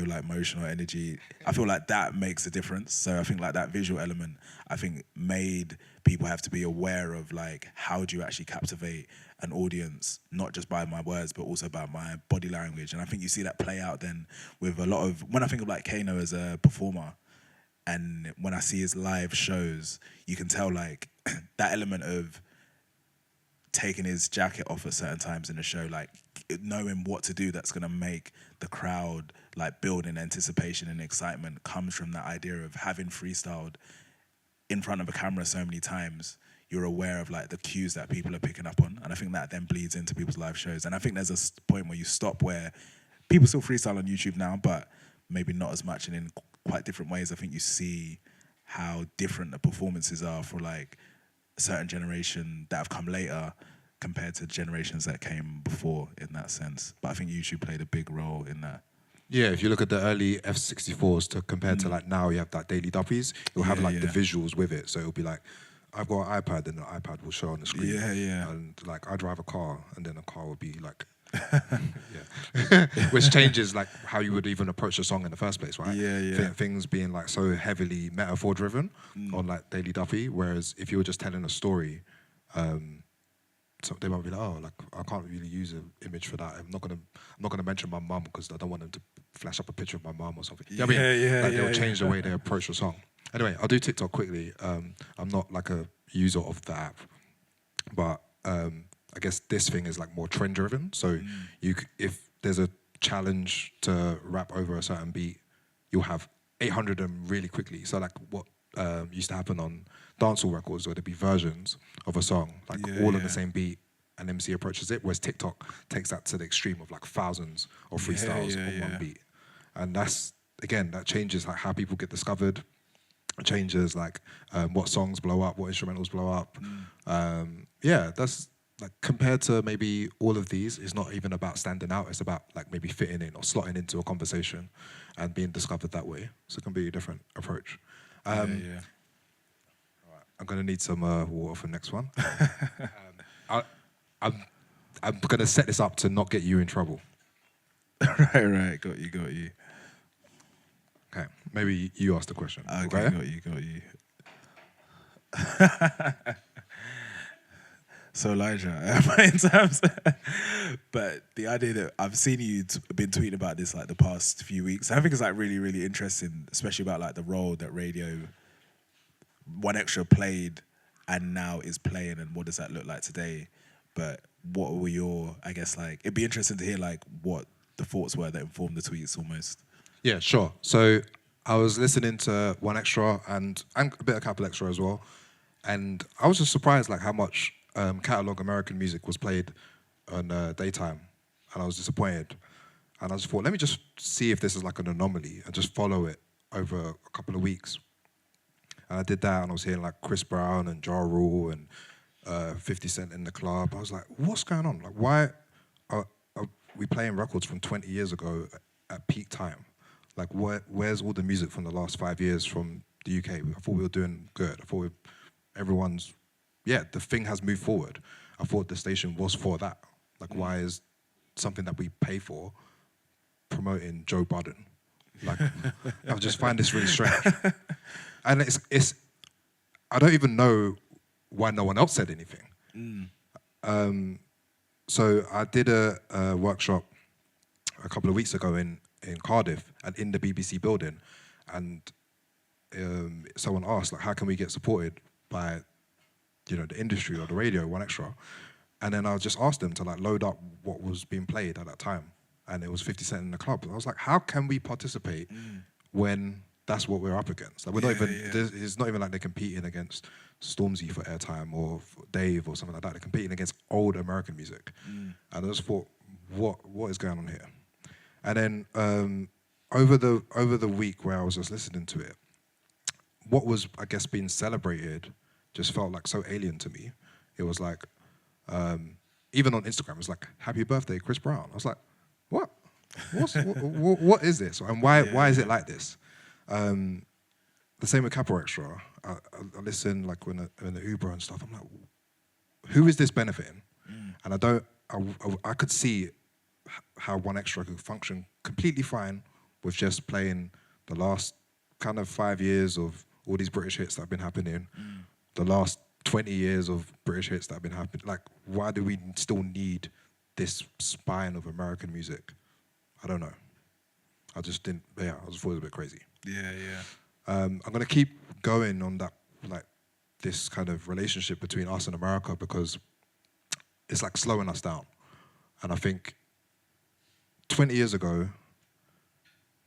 like motion or energy, I feel like that makes a difference. So I think like that visual element, I think made people have to be aware of like how do you actually captivate an audience, not just by my words but also by my body language. And I think you see that play out then with a lot of, when I think of like Kano as a performer and when I see his live shows, you can tell like that element of taking his jacket off at certain times in the show, like knowing what to do that's going to make the crowd like build in anticipation and excitement comes from that idea of having freestyled in front of a camera so many times. You're aware of like the cues that people are picking up on, and I think that then bleeds into people's live shows. And I think there's a point where you stop where people still freestyle on YouTube now, but maybe not as much and in quite different ways. I think you see how different the performances are for like a certain generation that have come later compared to generations that came before in that sense. But I think YouTube played a big role in that. Yeah, if you look at the early F64s compared to like now, you have that Daily Duppies, you'll have like the visuals with it. So it'll be like, I've got an iPad and the iPad will show on the screen. And like I drive a car and then the car will be like, which changes like how you would even approach a song in the first place, right? Things being like so heavily metaphor driven on like Daily Duffy, whereas if you were just telling a story, so they might be like, oh, like I can't really use an image for that. I'm not gonna mention my mum because I don't want them to flash up a picture of my mum or something. You know what I mean? Like they'll change the way they approach the song. Anyway, I'll do TikTok quickly. I'm not like a user of the app, but I guess this thing is like more trend driven. So if there's a challenge to rap over a certain beat, you'll have 800 of them really quickly. So like what used to happen on dancehall records, where there'd be versions of a song, like all on the same beat, and MC approaches it, whereas TikTok takes that to the extreme of like thousands of freestyles on one beat. And that's, again, that changes like how people get discovered. It changes like what songs blow up, what instrumentals blow up. That's like compared to maybe all of these, it's not even about standing out. It's about like maybe fitting in or slotting into a conversation and being discovered that way. So it can be a different approach. All right, I'm gonna need some water for the next one. I'm gonna set this up to not get you in trouble. Right, got you. Okay, maybe you ask the question. Okay, got you. So Elijah, in terms, but the idea that I've seen you been tweeting about this like the past few weeks, I think it's like really, really interesting, especially about like the role that radio, One Extra played and now is playing, and what does that look like today? But what were your, I guess, like, it'd be interesting to hear like what the thoughts were that informed the tweets almost. Yeah, sure. So I was listening to One Extra and a bit of Capital Extra as well, and I was just surprised like how much catalog American music was played on daytime, and I was disappointed. And I just thought, let me just see if this is like an anomaly and just follow it over a couple of weeks. And I did that, and I was hearing like Chris Brown and Ja Rule and 50 Cent in the club. I was like, what's going on? Like, why are we playing records from 20 years ago at peak time? Like, where's all the music from the last 5 years from the UK? I thought we were doing good. I thought the thing has moved forward. I thought the station was for that. Like, why is something that we pay for promoting Joe Budden? Like, I just find this really strange. And it's I don't even know why no one else said anything. So I did a workshop a couple of weeks ago in Cardiff and in the BBC building, and someone asked, like, how can we get supported by, the industry or the radio, One Extra? And then I just asked them to like load up what was being played at that time, and it was 50 Cent in the club. And I was like, how can we participate when that's what we're up against? Like, we're not even. It's not even like they're competing against Stormzy for airtime or for Dave or something like that. They're competing against old American music, and I just thought, what is going on here? And then over the week where I was just listening to it, what was, I guess, being celebrated just felt like so alien to me. It was like, even on Instagram, it was like, happy birthday, Chris Brown. I was like, what? What is this? And why is it like this? The same with Capital Extra. I listen like when the Uber and stuff. I'm like, who is this benefiting? And I could see how One Extra could function completely fine with just playing the last kind of 5 years of all these British hits that have been happening, the last 20 years of British hits that have been happening. Like, why do we still need this spine of American music? I don't know. I just didn't, I just thought it was a bit crazy. Yeah. I'm going to keep going on that, like, this kind of relationship between us and America, because it's like slowing us down. And I think 20 years ago,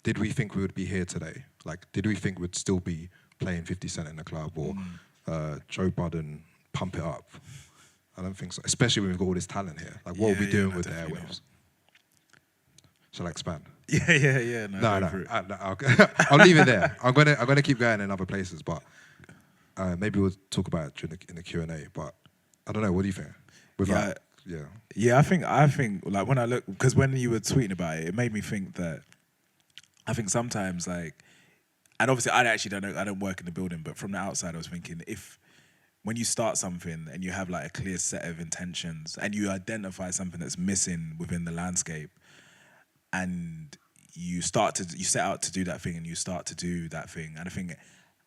did we think we would be here today? Like, did we think we'd still be playing 50 Cent in the club or Joe Budden, Pump It Up? I don't think so, especially when we've got all this talent here. Like, what are we doing with the airwaves? Shall I expand? Yeah. No. I'll leave it there. I'm gonna keep going in other places, but maybe we'll talk about it in the Q&A. But I don't know. What do you think? Yeah, I think like when I look, because when you were tweeting about it, it made me think that I think sometimes, like, and obviously I actually don't know, I don't work in the building, but from the outside I was thinking, when you start something and you have like a clear set of intentions and you identify something that's missing within the landscape, and you set out to do that thing and you start to do that thing, and I think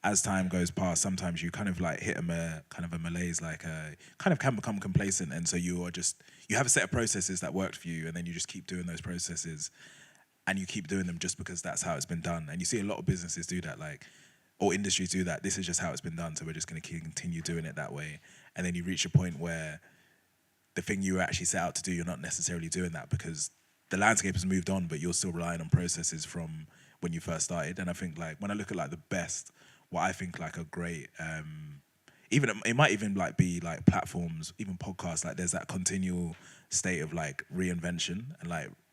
as time goes past, sometimes you kind of like hit kind of a malaise, like kind of can become complacent, and so you have a set of processes that worked for you, and then you just keep doing those processes, and you keep doing them just because that's how it's been done. And you see a lot of businesses do that, like, or industries do that. This is just how it's been done, so we're just going to continue doing it that way. And then you reach a point where the thing you actually set out to do, you're not necessarily doing that because the landscape has moved on, but you're still relying on processes from when you first started. And I think, like, when I look at like the best, what I think like a great, even it might even like be like platforms, even podcasts, like there's that continual state of like reinvention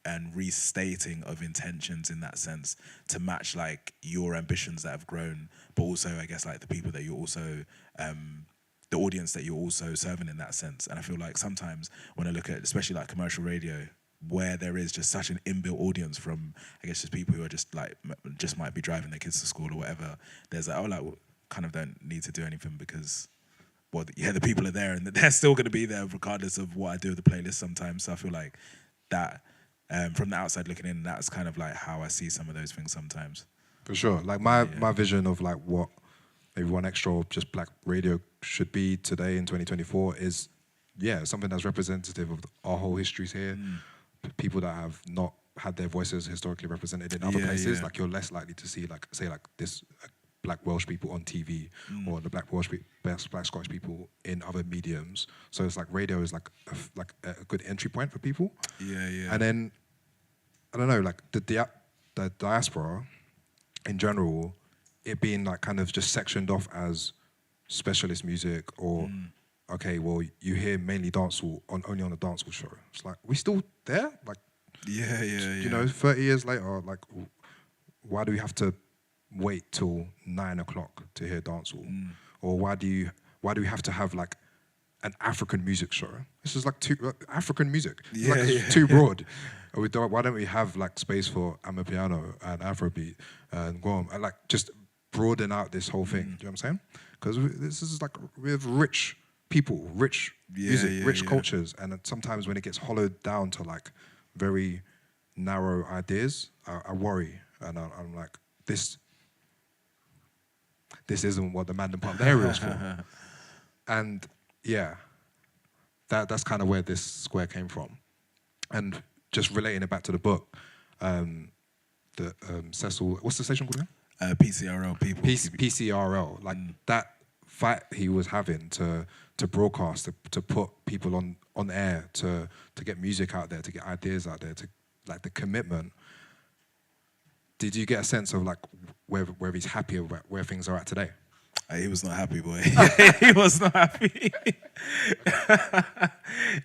and restating of intentions in that sense to match like your ambitions that have grown, but also I guess like the people that you're also, the audience that you're also serving in that sense. And I feel like sometimes when I look at especially like commercial radio, where there is just such an inbuilt audience from, I guess, just people who are just like, just might be driving their kids to school or whatever, there's like, kind of don't need to do anything because, the people are there and they're still going to be there regardless of what I do with the playlist sometimes. So I feel like that, from the outside looking in, that's kind of like how I see some of those things sometimes. For sure. Like my vision of like what maybe One Extra or just black radio should be today in 2024 is, something that's representative of our whole histories here. People that have not had their voices historically represented in other places, like you're less likely to see like, say like this Black Welsh people on TV or the Black Welsh Black Scottish people in other mediums. So it's like radio is like a good entry point for people. Yeah, yeah. And then I don't know, like the diaspora in general, it being like kind of just sectioned off as specialist music or okay, well you hear mainly dancehall only on a dancehall show. It's like we still there, like Yeah. you know, 30 years later, like why do we have to wait till 9 o'clock to hear dancehall? Or why do we have to have like an African music show? This is like too African music. It's like it's too broad. Why don't we have like space for Amapiano and Afrobeat and Guam and like just broaden out this whole thing? Do you know what I'm saying? Because this is like we have rich people, rich music, rich cultures, and sometimes when it gets hollowed down to like very narrow ideas, I worry, and I'm like, this isn't what the Mandem Pump area is for. And yeah, that's kind of where this square came from. And just relating it back to the book, Cecil, what's the station called again? PCRL, people. PCRL, like that fight he was having to broadcast, to put people on air, to get music out there, to get ideas out there, to like the commitment. Did you get a sense of like where he's happy about where things are at today? He was not happy, boy. He was not happy.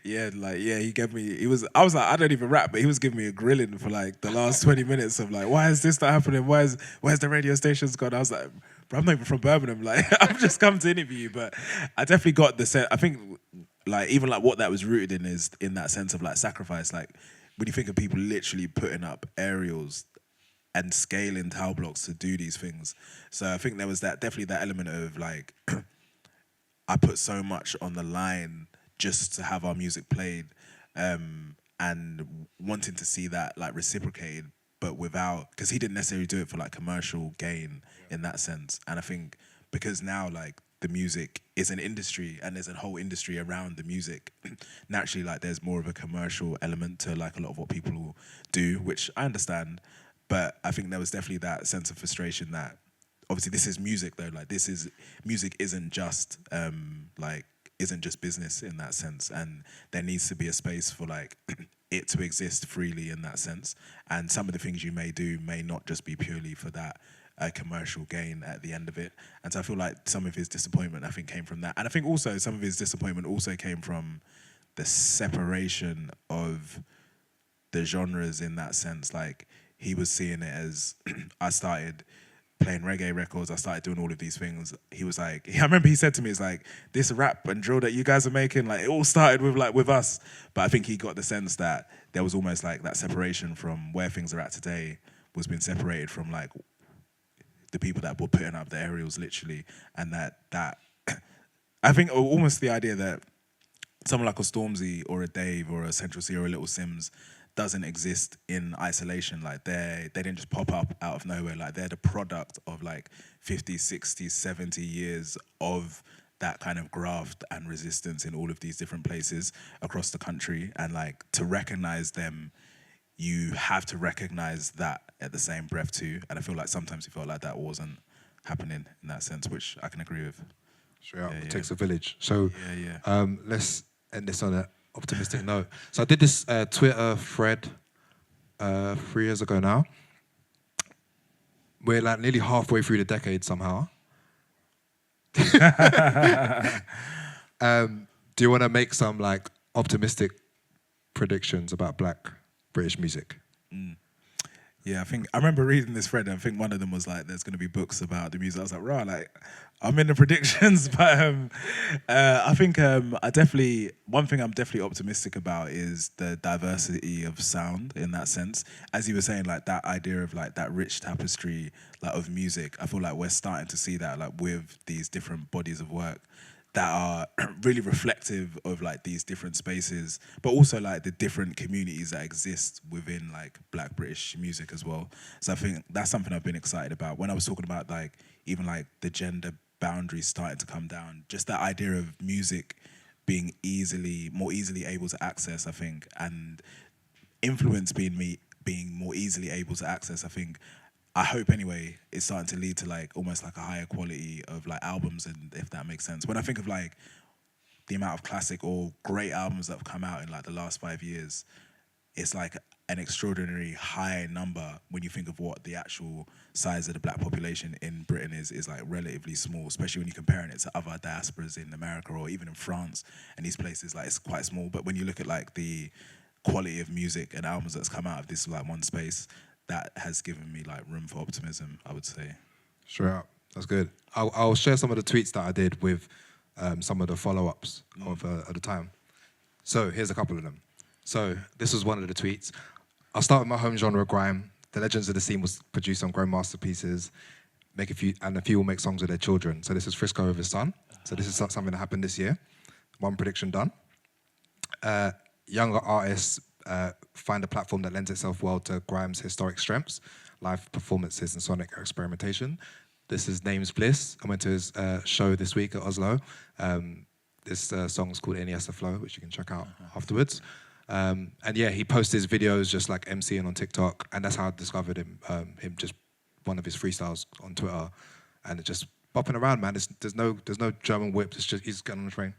He gave me. I was like, I don't even rap, but he was giving me a grilling for like the last 20 minutes of like, why is this not happening? Where's the radio stations gone? I was like, bro, I'm not even from Birmingham. Like, I've just come to interview you, but I definitely got the sense. I think like even like what that was rooted in is in that sense of like sacrifice. Like when you think of people literally putting up aerials and scaling tower blocks to do these things. So I think there was definitely that element of like, I put so much on the line just to have our music played, and wanting to see that like reciprocated, but without, because he didn't necessarily do it for like commercial gain in that sense. And I think because now like the music is an industry and there's a whole industry around the music, naturally like there's more of a commercial element to like a lot of what people do, which I understand. But I think there was definitely that sense of frustration that obviously this is music though. Like music isn't just isn't just business in that sense, and there needs to be a space for like it to exist freely in that sense. And some of the things you may do may not just be purely for that commercial gain at the end of it. And so I feel like some of his disappointment I think came from that, and I think also some of his disappointment also came from the separation of the genres in that sense. Like he was seeing it as I started playing reggae records, I started doing all of these things. He was like, I remember he said to me, it's like, this rap and drill that you guys are making, like it all started with us. But I think he got the sense that there was almost like that separation from where things are at today was being separated from like the people that were putting up the aerials literally. And that I think almost the idea that someone like a Stormzy or a Dave or a Central C or a Little Sims doesn't exist in isolation. Like they didn't just pop up out of nowhere. Like they're the product of like 50, 60, 70 years of that kind of graft and resistance in all of these different places across the country. And like to recognize them, you have to recognize that at the same breath too. And I feel like sometimes you felt like that wasn't happening in that sense, which I can agree with. Straight up, it takes a village. So Yeah. let's end this on an optimistic note. So I did this Twitter thread 3 years ago now. We're like nearly halfway through the decade somehow. Do you want to make some like optimistic predictions about Black British music? Yeah, I remember reading this thread, and I think one of them was like, there's going to be books about the music. I was like, right, like, I'm in the predictions, but I think one thing I'm definitely optimistic about is the diversity of sound in that sense. As you were saying, like that idea of like that rich tapestry like of music, I feel like we're starting to see that like with these different bodies of work that are really reflective of like these different spaces, but also like the different communities that exist within like Black British music as well. So I think that's something I've been excited about. When I was talking about like even like the gender boundaries starting to come down, just that idea of music being more easily able to access, I think, and influence being more easily able to access, I think I hope anyway, it's starting to lead to like almost like a higher quality of like albums, and if that makes sense. When I think of like the amount of classic or great albums that have come out in like the last 5 years, it's like an extraordinary high number when you think of what the actual size of the black population in Britain is like relatively small, especially when you're comparing it to other diasporas in America or even in France and these places, like it's quite small. But when you look at like the quality of music and albums that's come out of this like one space, that has given me like room for optimism, I would say. Straight up. That's good. I'll share some of the tweets that I did with some of the follow-ups of at the time. So here's a couple of them. So this was one of the tweets. I'll start with my home genre, grime. The legends of the scene will produce some grime masterpieces, make a few will make songs with their children. So this is Frisco with his son. So this is something that happened this year. One prediction done. Younger artists find a platform that lends itself well to grime's historic strengths, live performances and sonic experimentation. This is Names Bliss. I went to his show this week at Oslo. This song is called Iniesta Flow, which you can check out afterwards. And yeah, he posts his videos just like MCing on TikTok, and that's how I discovered him. Him just one of his freestyles on Twitter, and it just bopping around, man. There's no German whips. It's just he's getting on the train.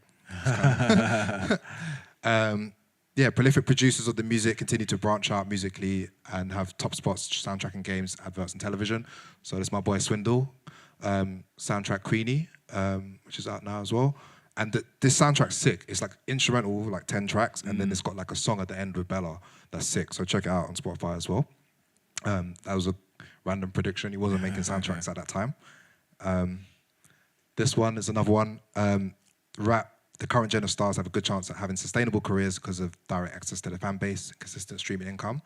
Yeah, prolific producers of the music continue to branch out musically and have top spots soundtracking games, adverts, and television. So that's my boy Swindle, soundtrack Queenie, which is out now as well. And this soundtrack's sick. It's like instrumental, like 10 tracks, and then it's got like a song at the end with Bella that's sick. So check it out on Spotify as well. That was a random prediction. He wasn't making soundtracks at that time. This one is another one. Rap. The current gen of stars have a good chance at having sustainable careers because of direct access to the fan base, consistent streaming income.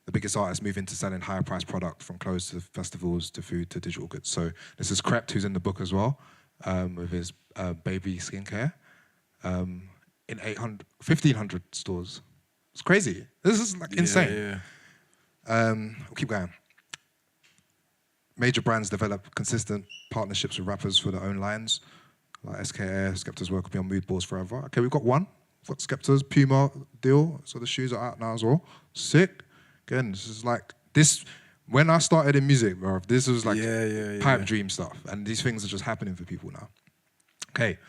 The biggest artists move into selling higher priced product, from clothes to festivals to food to digital goods. So this is Krept, who's in the book as well, with his baby skincare in 1,500 stores. It's crazy. This is like insane. Yeah. We'll keep going. Major brands develop consistent partnerships with rappers for their own lines. Like SKA, Skepta's work will be on mood boards forever. Okay, we've got one. We've got Skepta's Puma deal. So the shoes are out now as well. Sick. Again, this is like this. When I started in music, bro, this was like pipe dream stuff. And these things are just happening for people now. Okay,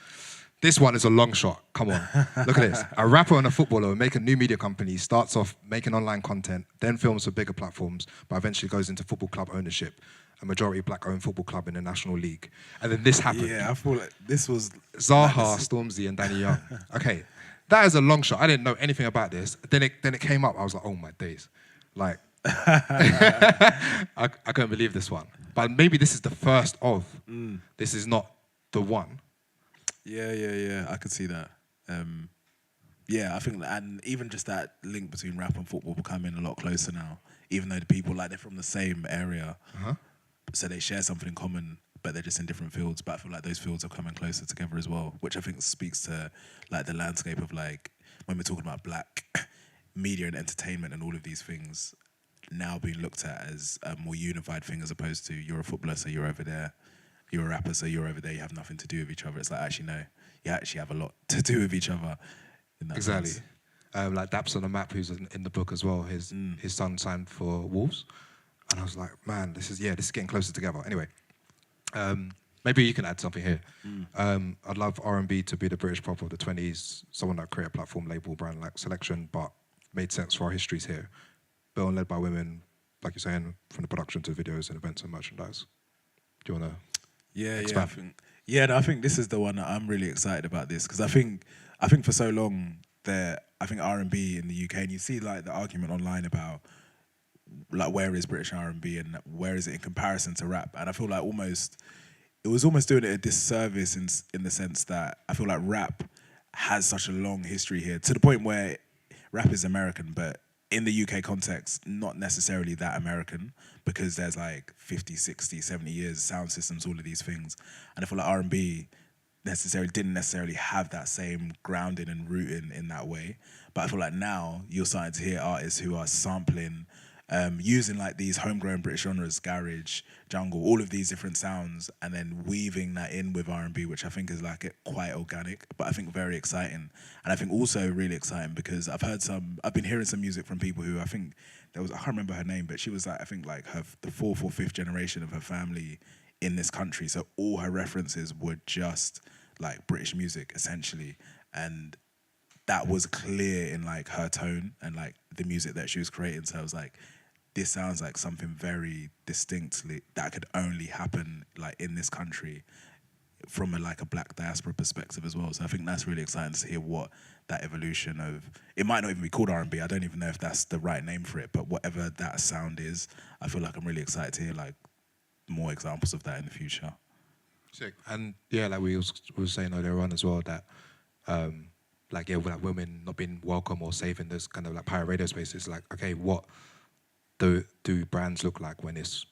this one is a long shot. Come on, look at this. A rapper and a footballer make a new media company, starts off making online content, then films for bigger platforms, but eventually goes into football club ownership. A majority black-owned football club in the National League. And then this happened. Yeah, I feel like this was... Zaha, Stormzy, and Danny Young. Okay, that is a long shot. I didn't know anything about this. Then it came up. I was like, oh my days. Like, I couldn't believe this one. But maybe this is the first of. This is not the one. Yeah. I could see that. Yeah, I think, and even just that link between rap and football becoming a lot closer now. Even though the people, like, they're from the same area. So they share something in common, but they're just in different fields. But I feel like those fields are coming closer together as well, which I think speaks to like the landscape of like when we're talking about black media and entertainment and all of these things now being looked at as a more unified thing, as opposed to you're a footballer, so you're over there, you're a rapper, so you're over there, you have nothing to do with each other. It's like, actually, no, you actually have a lot to do with each other. In that exactly. sense. Like Daps on the Map, who's in the book as well, his son signed for Wolves. And I was like, man, this is getting closer together. Anyway, maybe you can add something here. I'd love R&B to be the British pop of the 20s, someone that create a platform, label, brand like Selection, but made sense for our histories here. Built and led by women, like you're saying, from the production to videos and events and merchandise. Do you want to expand? I think this is the one that I'm really excited about this, because I think for so long I think R&B in the UK, and you see like the argument online about like where is British R&B and where is it in comparison to rap, and I feel like it was almost doing it a disservice in the sense that I feel like rap has such a long history here, to the point where rap is American, but in the UK context, not necessarily that American, because there's like 50, 60, 70 years, sound systems, all of these things, and I feel like R&B didn't necessarily have that same grounding and rooting in that way. But I feel like now you're starting to hear artists who are sampling using like these homegrown British genres, garage, jungle, all of these different sounds, and then weaving that in with R&B, which I think is like quite organic, but I think very exciting. And I think also really exciting because I've been hearing some music from people who I think I can't remember her name, but she was like, I think like the fourth or fifth generation of her family in this country. So all her references were just like British music essentially. And that was clear in like her tone and like the music that she was creating. So I was like, this sounds like something very distinctly that could only happen like in this country from a black diaspora perspective as well. So I think that's really exciting to hear what that evolution of, it might not even be called R&B. I don't even know if that's the right name for it, but whatever that sound is, I feel like I'm really excited to hear like more examples of that in the future. Sick. And yeah, like we were saying earlier on as well that like women not being welcome or safe in this kind of like pirate radio spaces. Like, okay, what do brands look like when it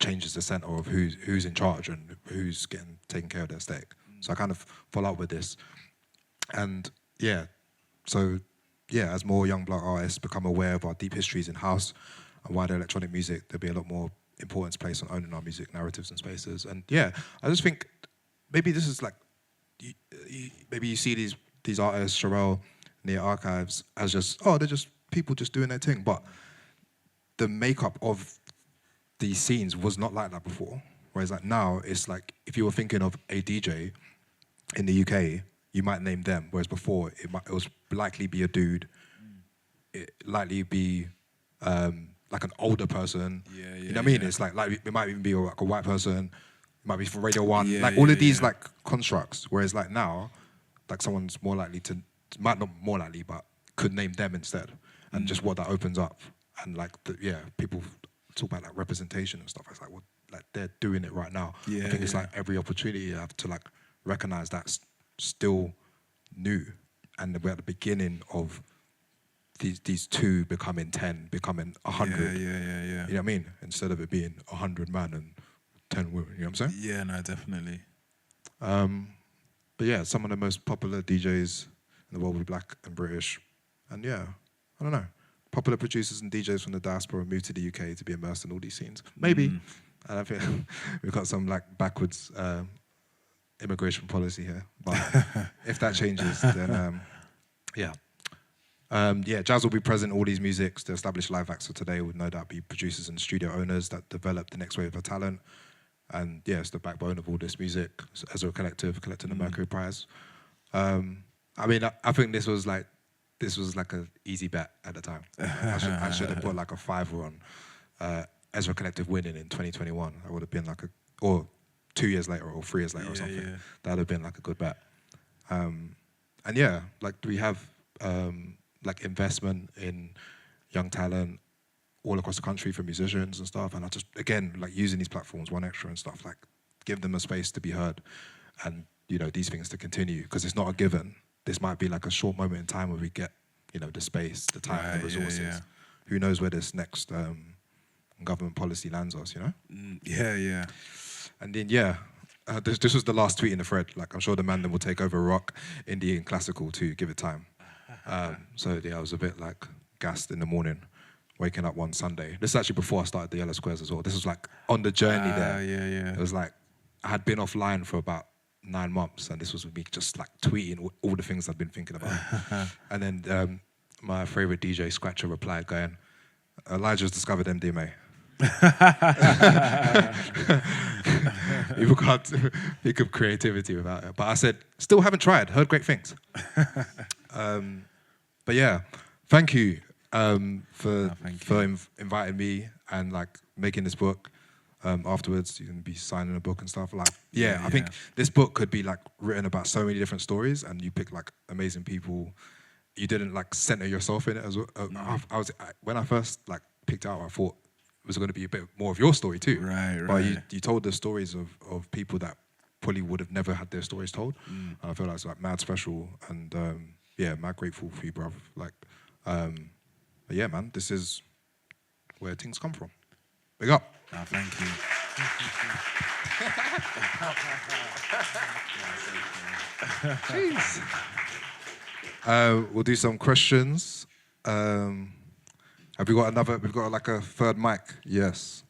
changes the center of who's in charge and who's getting taken care of their stake? So I kind of follow up with this, and yeah, so yeah, as more young black artists become aware of our deep histories in house and wider electronic music, there'll be a lot more importance placed on owning our music narratives and spaces. And yeah, I just think maybe this is like, maybe you see these artists, Sherelle, near archives, as just, they're just people just doing their thing. But the makeup of these scenes was not like that before. Whereas like now, it's like, if you were thinking of a DJ in the UK, you might name them. Whereas before, it was likely be a dude. It likely be like an older person. You know what I mean? It's like it might even be like a white person. It might be from Radio 1. Like all of these like constructs. Whereas like now, like someone's more likely to, might not more likely, but could name them instead. And just what that opens up. And like, people talk about like representation and stuff. It's like, well, like they're doing it right now. I think it's like every opportunity you have to like recognize that's still new. And we're at the beginning of these two becoming 10, becoming 100. You know what I mean? Instead of it being 100 man and 10 women, you know what I'm saying? Yeah, no, definitely. But yeah, some of the most popular DJs in the world will be black and British. And yeah, I don't know. Popular producers and DJs from the diaspora moved to the UK to be immersed in all these scenes. Maybe. And I think we've got some like backwards immigration policy here. But if that changes, then Jazz will be present in all these musics. The established live acts of today would no doubt be producers and studio owners that develop the next wave of talent. And yeah, it's the backbone of all this music as a collective, collecting the Mercury Prize. I mean, I think this was like an easy bet at the time. I should have put like a $5 on Ezra Collective winning in 2021. That would have been like or 2 years later or 3 years later or something. Yeah. That would have been like a good bet. And yeah, like we have like investment in young talent all across the country for musicians and stuff. And I just, again, like using these platforms, One Extra and stuff, like give them a space to be heard and, you know, these things to continue because it's not a given. This might be like a short moment in time where we get, you know, the space, the time, the resources. Who knows where this next government policy lands us, you know? And then, this was the last tweet in the thread. Like, I'm sure the man then will take over rock, indie, and classical to give it time. So, yeah, I was a bit, like, gassed in the morning, waking up one Sunday. This is actually before I started the Yellow Squares as well. This was, like, on the journey there. It was, like, I had been offline for about 9 months, and this was me just, like, tweeting all the things I'd been thinking about. And then my favourite DJ, Scratcher, replied going, Elijah's discovered MDMA. People can't think of creativity without it. But I said, still haven't tried, heard great things. But yeah, thank you for inviting me and like making this book. Afterwards, you can be signing a book and stuff. Like, I think this book could be like written about so many different stories, and you pick like amazing people. You didn't like center yourself in it as well. When I first like picked it out, I thought it was going to be a bit more of your story too. Right. But you told the stories of people that probably would have never had their stories told. And I feel like it's like mad special, and mad grateful for you, bruv. Like, but yeah, man, this is where things come from. Big up. Oh, thank you. Jeez. We'll do some questions. Have we got another? We've got like a third mic. Yes.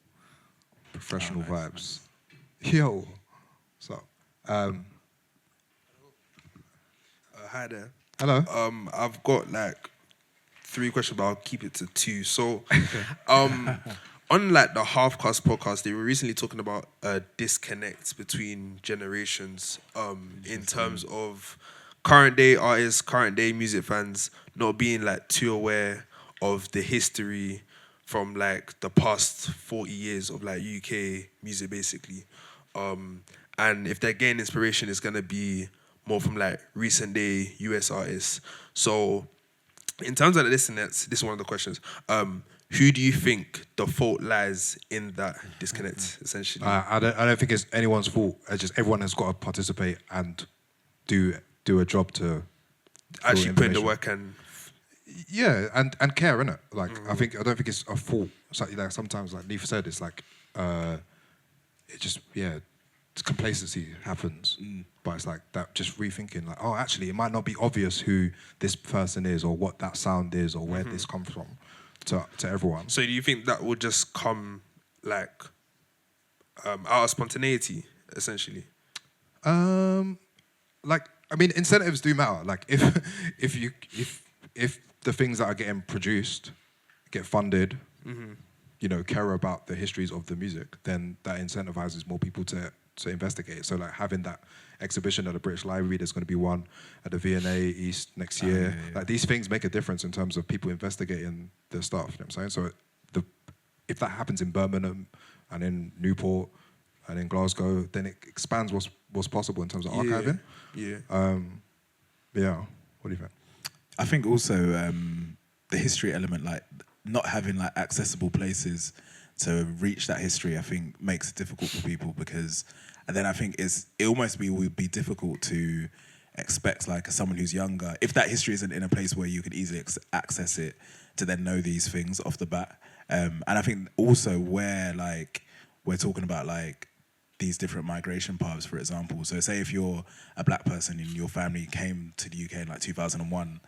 Professional Oh, nice, vibes. Yo. So, Hi there. hello. I've got like 3 questions, but I'll keep it to 2. So, on like the Half Cast podcast, they were recently talking about a disconnect between generations. In terms of current day artists, current day music fans not being like too aware of the history from like the past 40 years of like UK music, basically. And if they're getting inspiration, it's gonna be more from like recent day US artists. So in terms of the listeners, this is one of the questions. Who do you think the fault lies in that disconnect, essentially? I don't think it's anyone's fault. It's just everyone has got to participate and do a job to Actually put in the information. work and Yeah, and care, innit? Like I don't think it's a fault. So, like sometimes, like Neef said, it's like it just complacency happens. But it's like that, just rethinking, like, oh, actually, it might not be obvious who this person is or what that sound is or where this comes from to everyone. so do you think that would just come like out of spontaneity, essentially? Like, I mean, incentives do matter. Like, if the things that are getting produced get funded, you know, care about the histories of the music, then that incentivizes more people to investigate. So, like, having that exhibition at the British Library, there's going to be one at the V&A East next year. Like, these things make a difference in terms of people investigating the stuff. You know what I'm saying? So, if that happens in Birmingham and in Newport and in Glasgow, then it expands what's possible in terms of archiving. Yeah. Yeah. What do you think? I think also the history element, like not having like accessible places to reach that history, I think makes it difficult for people because, and then I think it would be difficult to expect like someone who's younger, if that history isn't in a place where you can easily access it, to then know these things off the bat. And I think also where like we're talking about like these different migration paths, for example. So say if you're a black person and your family came to the UK in like 2001,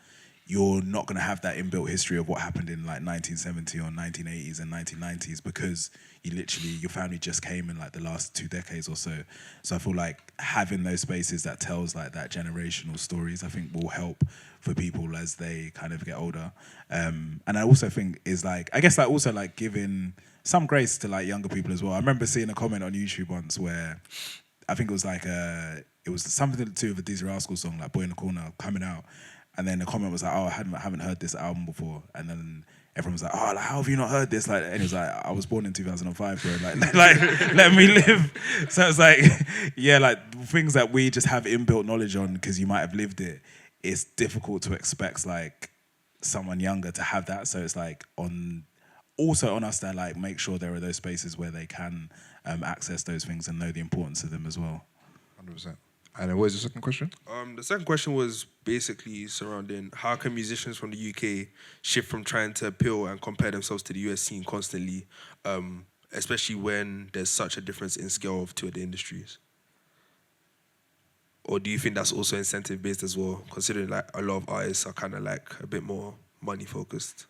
you're not going to have that inbuilt history of what happened in like 1970 or 1980s and 1990s because your family just came in like the last 2 decades or so. So I feel like having those spaces that tells like that generational stories, I think will help for people as they kind of get older. And I also think is like, I guess like also like giving some grace to like younger people as well. I remember seeing a comment on YouTube once where I think it was like it was something to do with the Dizzy Rascal song, like Boy in the Corner, coming out. And then the comment was like, oh, I haven't heard this album before. And then everyone was like, oh, like, how have you not heard this? Like, and he was like, I was born in 2005, bro. Like, let me live. So it's like, yeah, like things that we just have inbuilt knowledge on because you might have lived it. It's difficult to expect like someone younger to have that. So it's like also on us to like make sure there are those spaces where they can access those things and know the importance of them as well. 100%. And what was the second question? The second question was basically surrounding how can musicians from the UK shift from trying to appeal and compare themselves to the US scene constantly, especially when there's such a difference in scale of two of the industries? Or do you think that's also incentive based as well, considering like a lot of artists are kind of like a bit more money focused?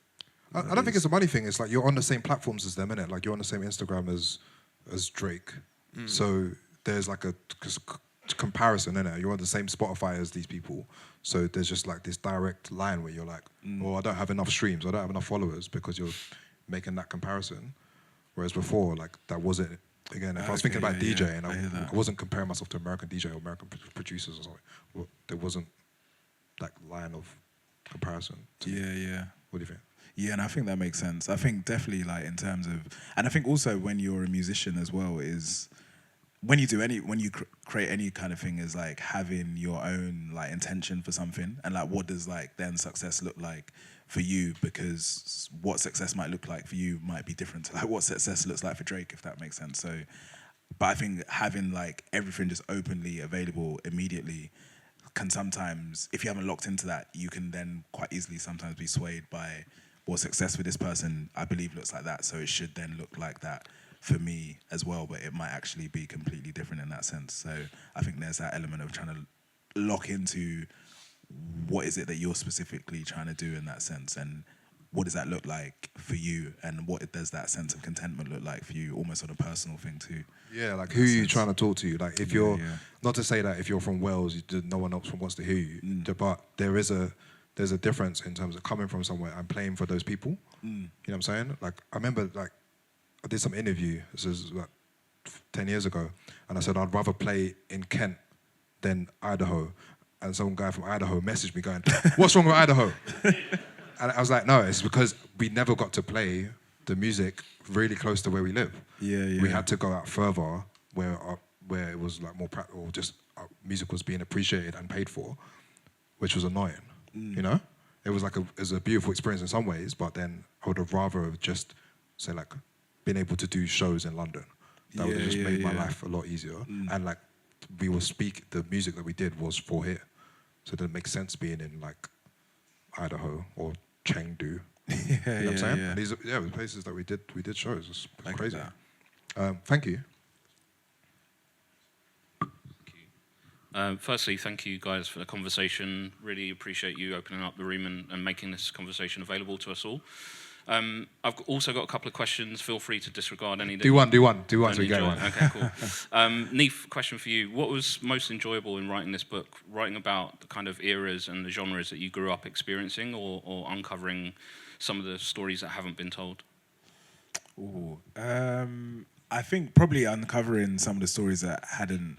I don't think it's a money thing. It's like you're on the same platforms as them, innit? Like you're on the same Instagram as Drake. So there's like a comparison, innit? You're on the same Spotify as these people. So there's just like this direct line where you're like, oh, I don't have enough streams, I don't have enough followers because you're making that comparison. Whereas before, like that wasn't, again, if I was thinking about DJing, I wasn't comparing myself to American DJ or American producers or something. Well, there wasn't that line of comparison. Yeah. What do you think? Yeah, and I think that makes sense. I think definitely like in terms of, and I think also when you're a musician as well is, when you create any kind of thing is like having your own like intention for something and like what does like then success look like for you, because what success might look like for you might be different to like what success looks like for Drake, if that makes sense. So, but I think having like everything just openly available immediately can sometimes, if you haven't locked into that, you can then quite easily sometimes be swayed by, well, success for this person I believe looks like that, so it should then look like that for me as well, but it might actually be completely different in that sense. So I think there's that element of trying to lock into what is it that you're specifically trying to do in that sense, and what does that look like for you, and what does that sense of contentment look like for you, almost on a personal thing too. Yeah, like who are you trying to talk to? Like if you're, yeah. not to say that if you're from Wales, no one else wants to hear you, but there's a difference in terms of coming from somewhere and playing for those people. You know what I'm saying? Like I remember, like I did some interview, this was like 10 years ago, and I said I'd rather play in Kent than Idaho, and some guy from Idaho messaged me going, "What's wrong with Idaho?" And I was like, no, it's because we never got to play the music really close to where we live. We had to go out further where it was like more practical, just our music was being appreciated and paid for, which was annoying, you know? It was like it was a beautiful experience in some ways, but then I would have rather have just, say like, been able to do shows in London. That would have just made my life a lot easier. And like, the music that we did was for here. So it didn't make sense being in like Idaho or Chengdu. You know what I'm saying? Yeah. These are the places that we did shows. It's crazy. That. Thank you. Firstly, thank you guys for the conversation. Really appreciate you opening up the room and making this conversation available to us all. I've also got a couple of questions. Feel free to disregard any. Do one so we get one. Okay, cool. Neef, question for you. What was most enjoyable in writing this book? Writing about the kind of eras and the genres that you grew up experiencing, or uncovering some of the stories that haven't been told? Ooh, I think probably uncovering some of the stories that hadn't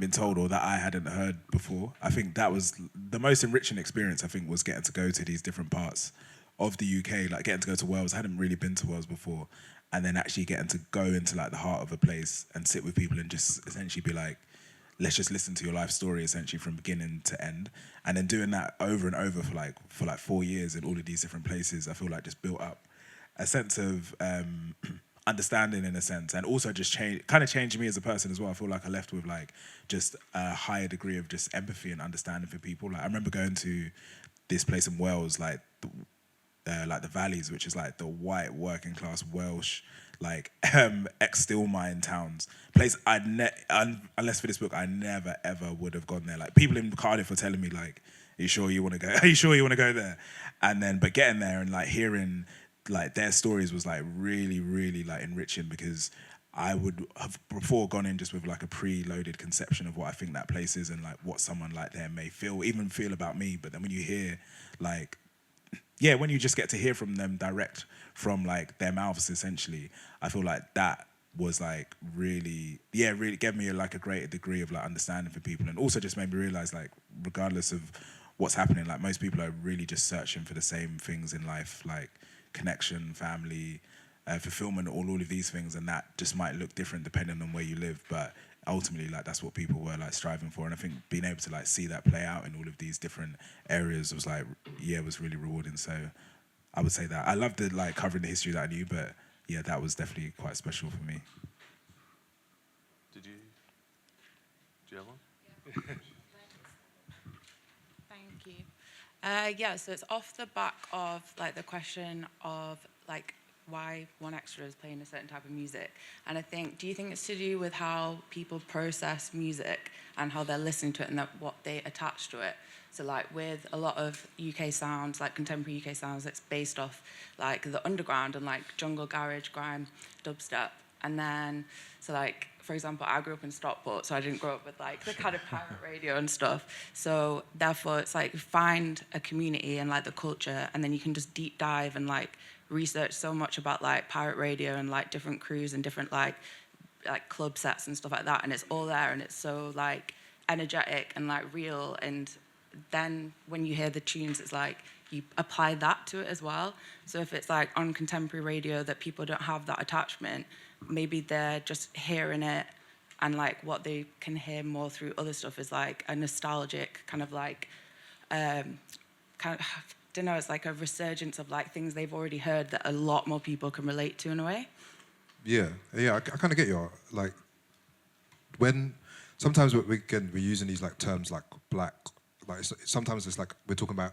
been told or that I hadn't heard before. I think that was the most enriching experience. I think was getting to go to these different parts of the UK, like getting to go to Wales. I hadn't really been to Wales before, and then actually getting to go into like the heart of a place and sit with people and just essentially be like, let's just listen to your life story essentially from beginning to end. And then doing that over and over for like 4 years in all of these different places, I feel like just built up a sense of understanding in a sense, and also just changing me as a person as well. I feel like I left with like just a higher degree of just empathy and understanding for people. Like I remember going to this place in Wales, like the Valleys, which is like the white working class Welsh, like ex-steel mine towns. Place unless for this book, I never ever would have gone there. Like people in Cardiff were telling me like, "Are you sure you want to go? Are you sure you want to go there?" And then, but getting there and like hearing like their stories was like really, really like enriching, because I would have before gone in just with like a preloaded conception of what I think that place is and like what someone like there may feel about me. But then when you hear like, yeah, when you just get to hear from them direct from like their mouths essentially, I feel like that was like really gave me like a greater degree of like understanding for people, and also just made me realize like regardless of what's happening, like most people are really just searching for the same things in life, like connection, family, fulfillment, all of these things, and that just might look different depending on where you live, but ultimately like that's what people were like striving for. And I think being able to like see that play out in all of these different areas was like, was really rewarding. So I would say that I loved the like covering the history that I knew, but yeah, that was definitely quite special for me. Do you have one? Thank you. So it's off the back of like the question of like why one extra is playing a certain type of music. And I think, do you think it's to do with how people process music and how they're listening to it and what they attach to it? So like with a lot of UK sounds, like contemporary UK sounds, it's based off like the underground and like jungle, garage, grime, dubstep. And then, so like, for example, I grew up in Stockport, so I didn't grow up with like the kind of pirate radio and stuff. So therefore it's like find a community and like the culture, and then you can just deep dive and like research so much about like pirate radio and like different crews and different like club sets and stuff like that. And it's all there, and it's so like energetic and like real. And then when you hear the tunes, it's like you apply that to it as well. So if it's like on contemporary radio that people don't have that attachment, maybe they're just hearing it, and like what they can hear more through other stuff is like a nostalgic kind of like don't know, it's like a resurgence of like things they've already heard that a lot more people can relate to in a way. Yeah, I kind of get you. Like when sometimes we're using these like terms like black, like sometimes it's like we're talking about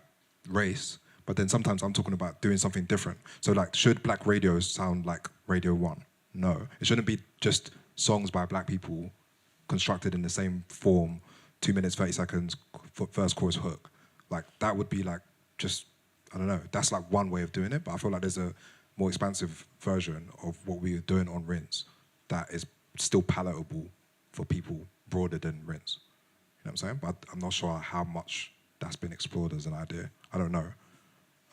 race, but then sometimes I'm talking about doing something different. So like, should black radio sound like Radio 1? No, it shouldn't be just songs by black people constructed in the same form, 2 minutes, 30 seconds, first chorus hook. Like that would be like just I don't know. That's like one way of doing it, but I feel like there's a more expansive version of what we are doing on Rinse that is still palatable for people broader than Rinse. You know what I'm saying? But I'm not sure how much that's been explored as an idea. I don't know.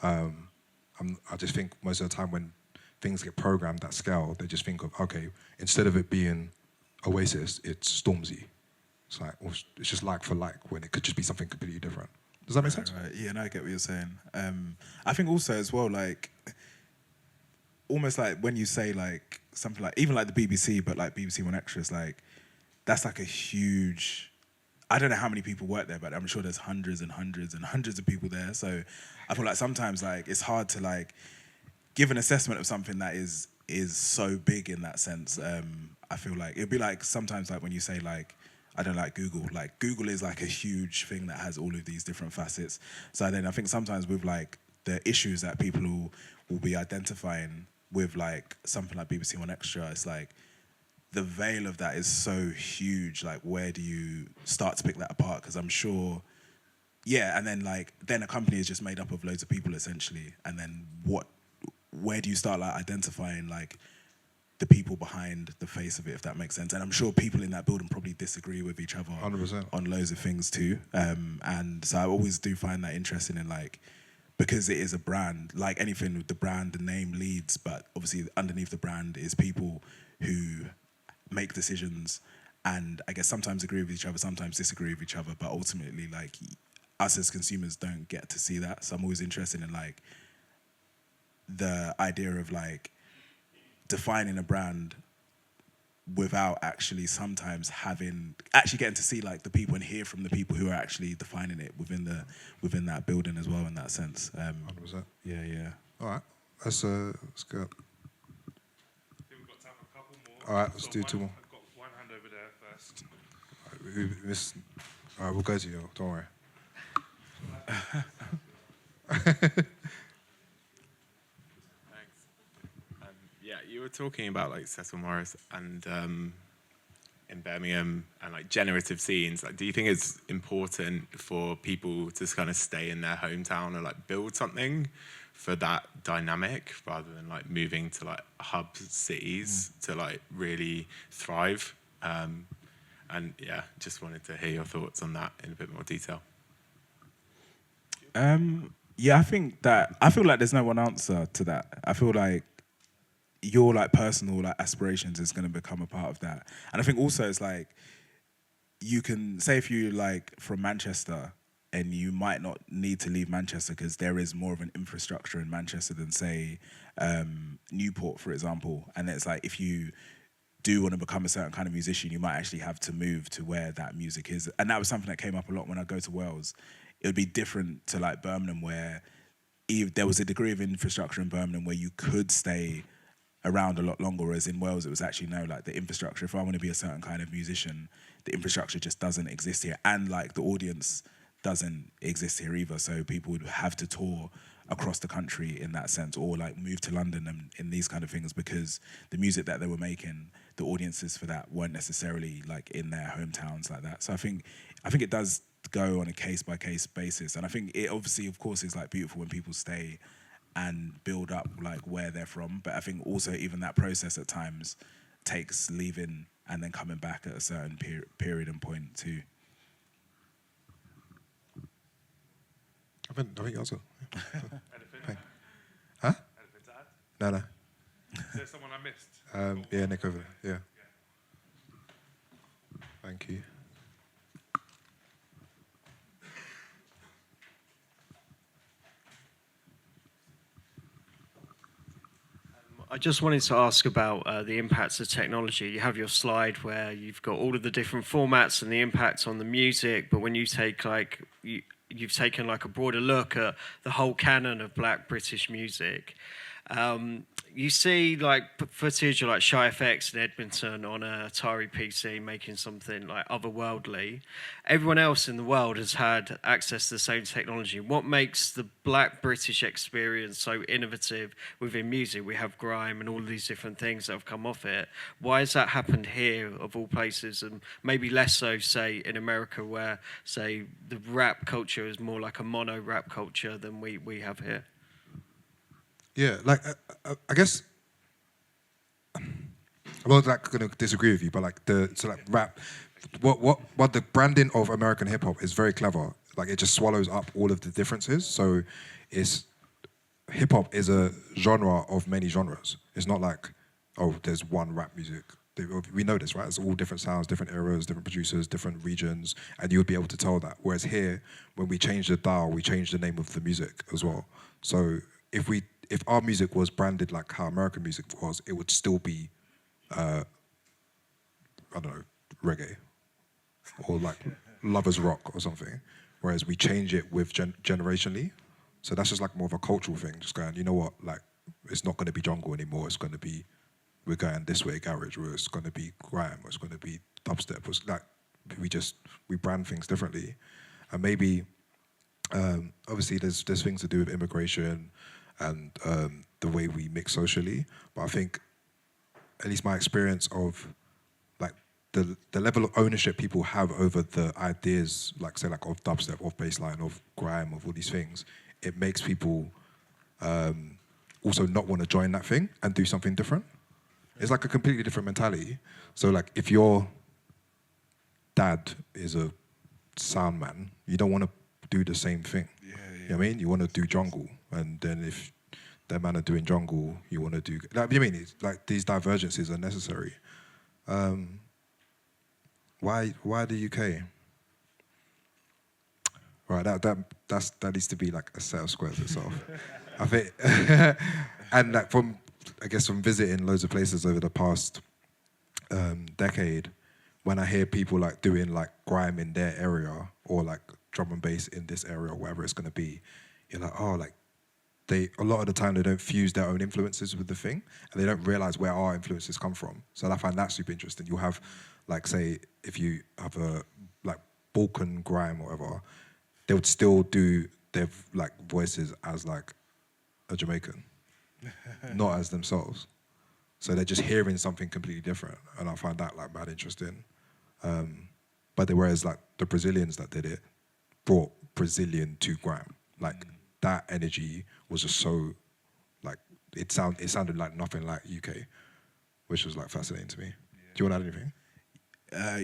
I just think most of the time when things get programmed at scale, they just think of, okay, instead of it being Oasis, it's Stormzy. It's like, well, it's just like for like, when it could just be something completely different. Does that make sense? Right. Yeah, no, I get what you're saying. I think also as well, like, almost like when you say like something like, even like the BBC, but like BBC One Extras, like, that's like a huge, I don't know how many people work there, but I'm sure there's hundreds and hundreds and hundreds of people there. So I feel like sometimes like it's hard to like give an assessment of something that is so big in that sense. I feel like it'd be like sometimes like when you say like, I don't like Google. Like Google is like a huge thing that has all of these different facets. So then I think sometimes with like the issues that people will be identifying with like something like BBC One Extra, it's like the veil of that is so huge. Like where do you start to pick that apart? Because I'm sure, yeah, and then like then a company is just made up of loads of people essentially, and then where do you start like identifying like the people behind the face of it, if that makes sense? And I'm sure people in that building probably disagree with each other 100%. on loads of things too. And so I always do find that interesting in like, because it is a brand, like anything with the brand, the name leads, but obviously underneath the brand is people who make decisions and I guess sometimes agree with each other, sometimes disagree with each other, but ultimately like us as consumers don't get to see that. So I'm always interested in like the idea of like defining a brand without actually sometimes actually getting to see like the people and hear from the people who are actually defining it within that building as well in that sense. 100%. Yeah. All right, let's go. I think we've got time for a couple more. All right, let's do two more. I've got one hand over there first. All right, we'll go to you. Don't worry. Yeah, you were talking about like Cecil Morris and in Birmingham and like generative scenes. Like, do you think it's important for people to kind of stay in their hometown or like build something for that dynamic rather than like moving to like hub cities to like really thrive? And yeah, just wanted to hear your thoughts on that in a bit more detail. Yeah, I feel like there's no one answer to that. I feel like your like personal like aspirations is going to become a part of that. And I think also it's like you can say if you like from Manchester and you might not need to leave Manchester because there is more of an infrastructure in Manchester than say Newport, for example. And it's like if you do want to become a certain kind of musician, you might actually have to move to where that music is. And that was something that came up a lot when I go to Wales. It would be different to like Birmingham where there was a degree of infrastructure in Birmingham where you could stay around a lot longer, whereas in Wales it was actually no, like the infrastructure, if I want to be a certain kind of musician, the infrastructure just doesn't exist here, and like the audience doesn't exist here either, so people would have to tour across the country in that sense, or like move to London and in these kind of things, because the music that they were making, the audiences for that weren't necessarily like in their hometowns like that. So I think it does go on a case-by-case basis, and I think it obviously, of course, is like beautiful when people stay and build up like where they're from, but I think also even that process at times takes leaving and then coming back at a certain period and point too. I think you also. Anything? Huh? Anything to add? No. Is there someone I missed? Yeah, Nick over there. Yeah. Thank you. I just wanted to ask about the impacts of technology. You have your slide where you've got all of the different formats and the impact on the music, but when you take like, you've taken like a broader look at the whole canon of Black British music. You see like footage of like Shy FX and Edmonton on a Atari PC making something like otherworldly. Everyone else in the world has had access to the same technology. What makes the Black British experience so innovative within music? We have grime and all of these different things that have come off it. Why has that happened here, of all places, and maybe less so, say, in America, where, say, the rap culture is more like a mono rap culture than we have here? Yeah, like I guess I'm not like gonna disagree with you, but like rap, what the branding of American hip hop is very clever. Like it just swallows up all of the differences. So it's hip hop is a genre of many genres. It's not like, oh, there's one rap music. We know this, right? It's all different sounds, different eras, different producers, different regions, and you would be able to tell that. Whereas here, when we change the dial, we change the name of the music as well. So if our music was branded like how American music was, it would still be, I don't know, reggae or like lovers rock or something. Whereas we change it with generationally. So that's just like more of a cultural thing. Just going, you know what, like it's not going to be jungle anymore. It's going to be, we're going this way, garage, or it's going to be grime, or it's going to be dubstep. It's like we brand things differently, and maybe obviously there's things to do with immigration and the way we mix socially. But I think, at least my experience of like the level of ownership people have over the ideas, like say like of dubstep, of bassline, of grime, of all these things, it makes people also not want to join that thing and do something different. It's like a completely different mentality. So like if your dad is a sound man, you don't want to do the same thing. You know what I mean? You want to do jungle. And then if that man are doing jungle, you want to do... Like, you know what I mean? It's like these divergences are necessary. Why the UK? Right, that needs to be like a set of squares itself. I think... and like from visiting loads of places over the past decade, when I hear people like doing like grime in their area or like drum and bass in this area or whatever it's going to be, you're like, oh, like a lot of the time they don't fuse their own influences with the thing, and they don't realize where our influences come from. So I find that super interesting. You'll have, like, say, if you have a like Balkan grime or whatever, they would still do their like voices as like a Jamaican, not as themselves. So they're just hearing something completely different, and I find that like mad interesting. But whereas like the Brazilians that did it brought Brazilian to grime, like that energy was just so like it sounded like nothing like UK, which was like fascinating to me. Do you want to add anything?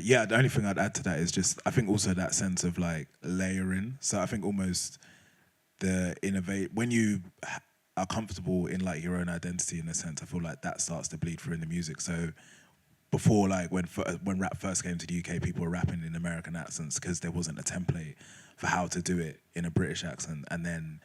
Yeah, the only thing I'd add to that is just I think also that sense of like layering. So I think almost the when you are comfortable in like your own identity in a sense, I feel like that starts to bleed through in the music. So before, like when rap first came to the UK, people were rapping in American accents because there wasn't a template for how to do it in a British accent. And then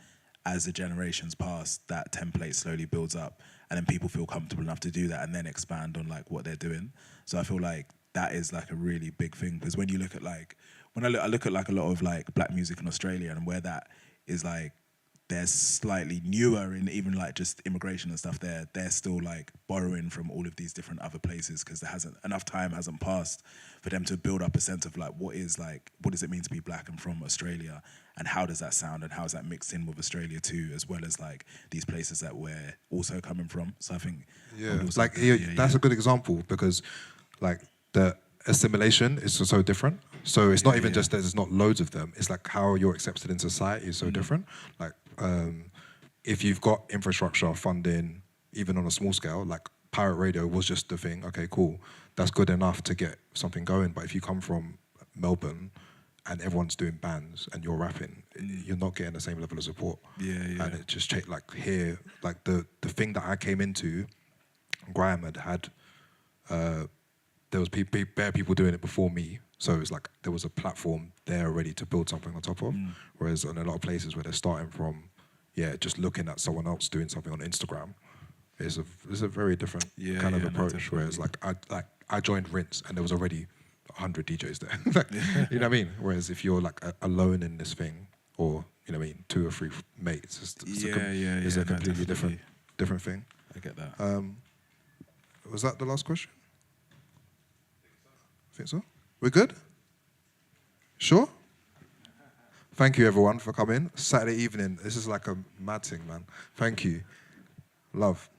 as the generations pass, that template slowly builds up, and then people feel comfortable enough to do that and then expand on like what they're doing. So I feel like that is like a really big thing, because when you look at like I look at like a lot of like black music in Australia, and where that is like they're slightly newer in even like just immigration and stuff, they're still like borrowing from all of these different other places, because enough time hasn't passed for them to build up a sense of like what does it mean to be black and from Australia, and how does that sound, and how is that mixed in with Australia too, as well as like these places that we're also coming from. So I think that's a good example, because like the assimilation is so different. So it's not even just that there's not loads of them. It's like how you're accepted in society is so different. Like if you've got infrastructure funding, even on a small scale, like pirate radio was just the thing. Okay, cool. That's good enough to get something going. But if you come from Melbourne and everyone's doing bands and you're rapping, you're not getting the same level of support. And it just like here, like the thing that I came into, Grime had there was bare people doing it before me. So it's like there was a platform there ready to build something on top of. Whereas in a lot of places where they're starting from, just looking at someone else doing something on Instagram, it's a very different kind of approach. Whereas like I joined Rinse and there was already 100 DJs there. Like, you know what I mean? Whereas if you're like alone in this thing, or you know what I mean, 2 or 3 mates, it's a completely different different thing. I get that. Was that the last question? I think so. We're good? Sure? Thank you, everyone, for coming. Saturday evening. This is like a mad thing, man. Thank you. Love.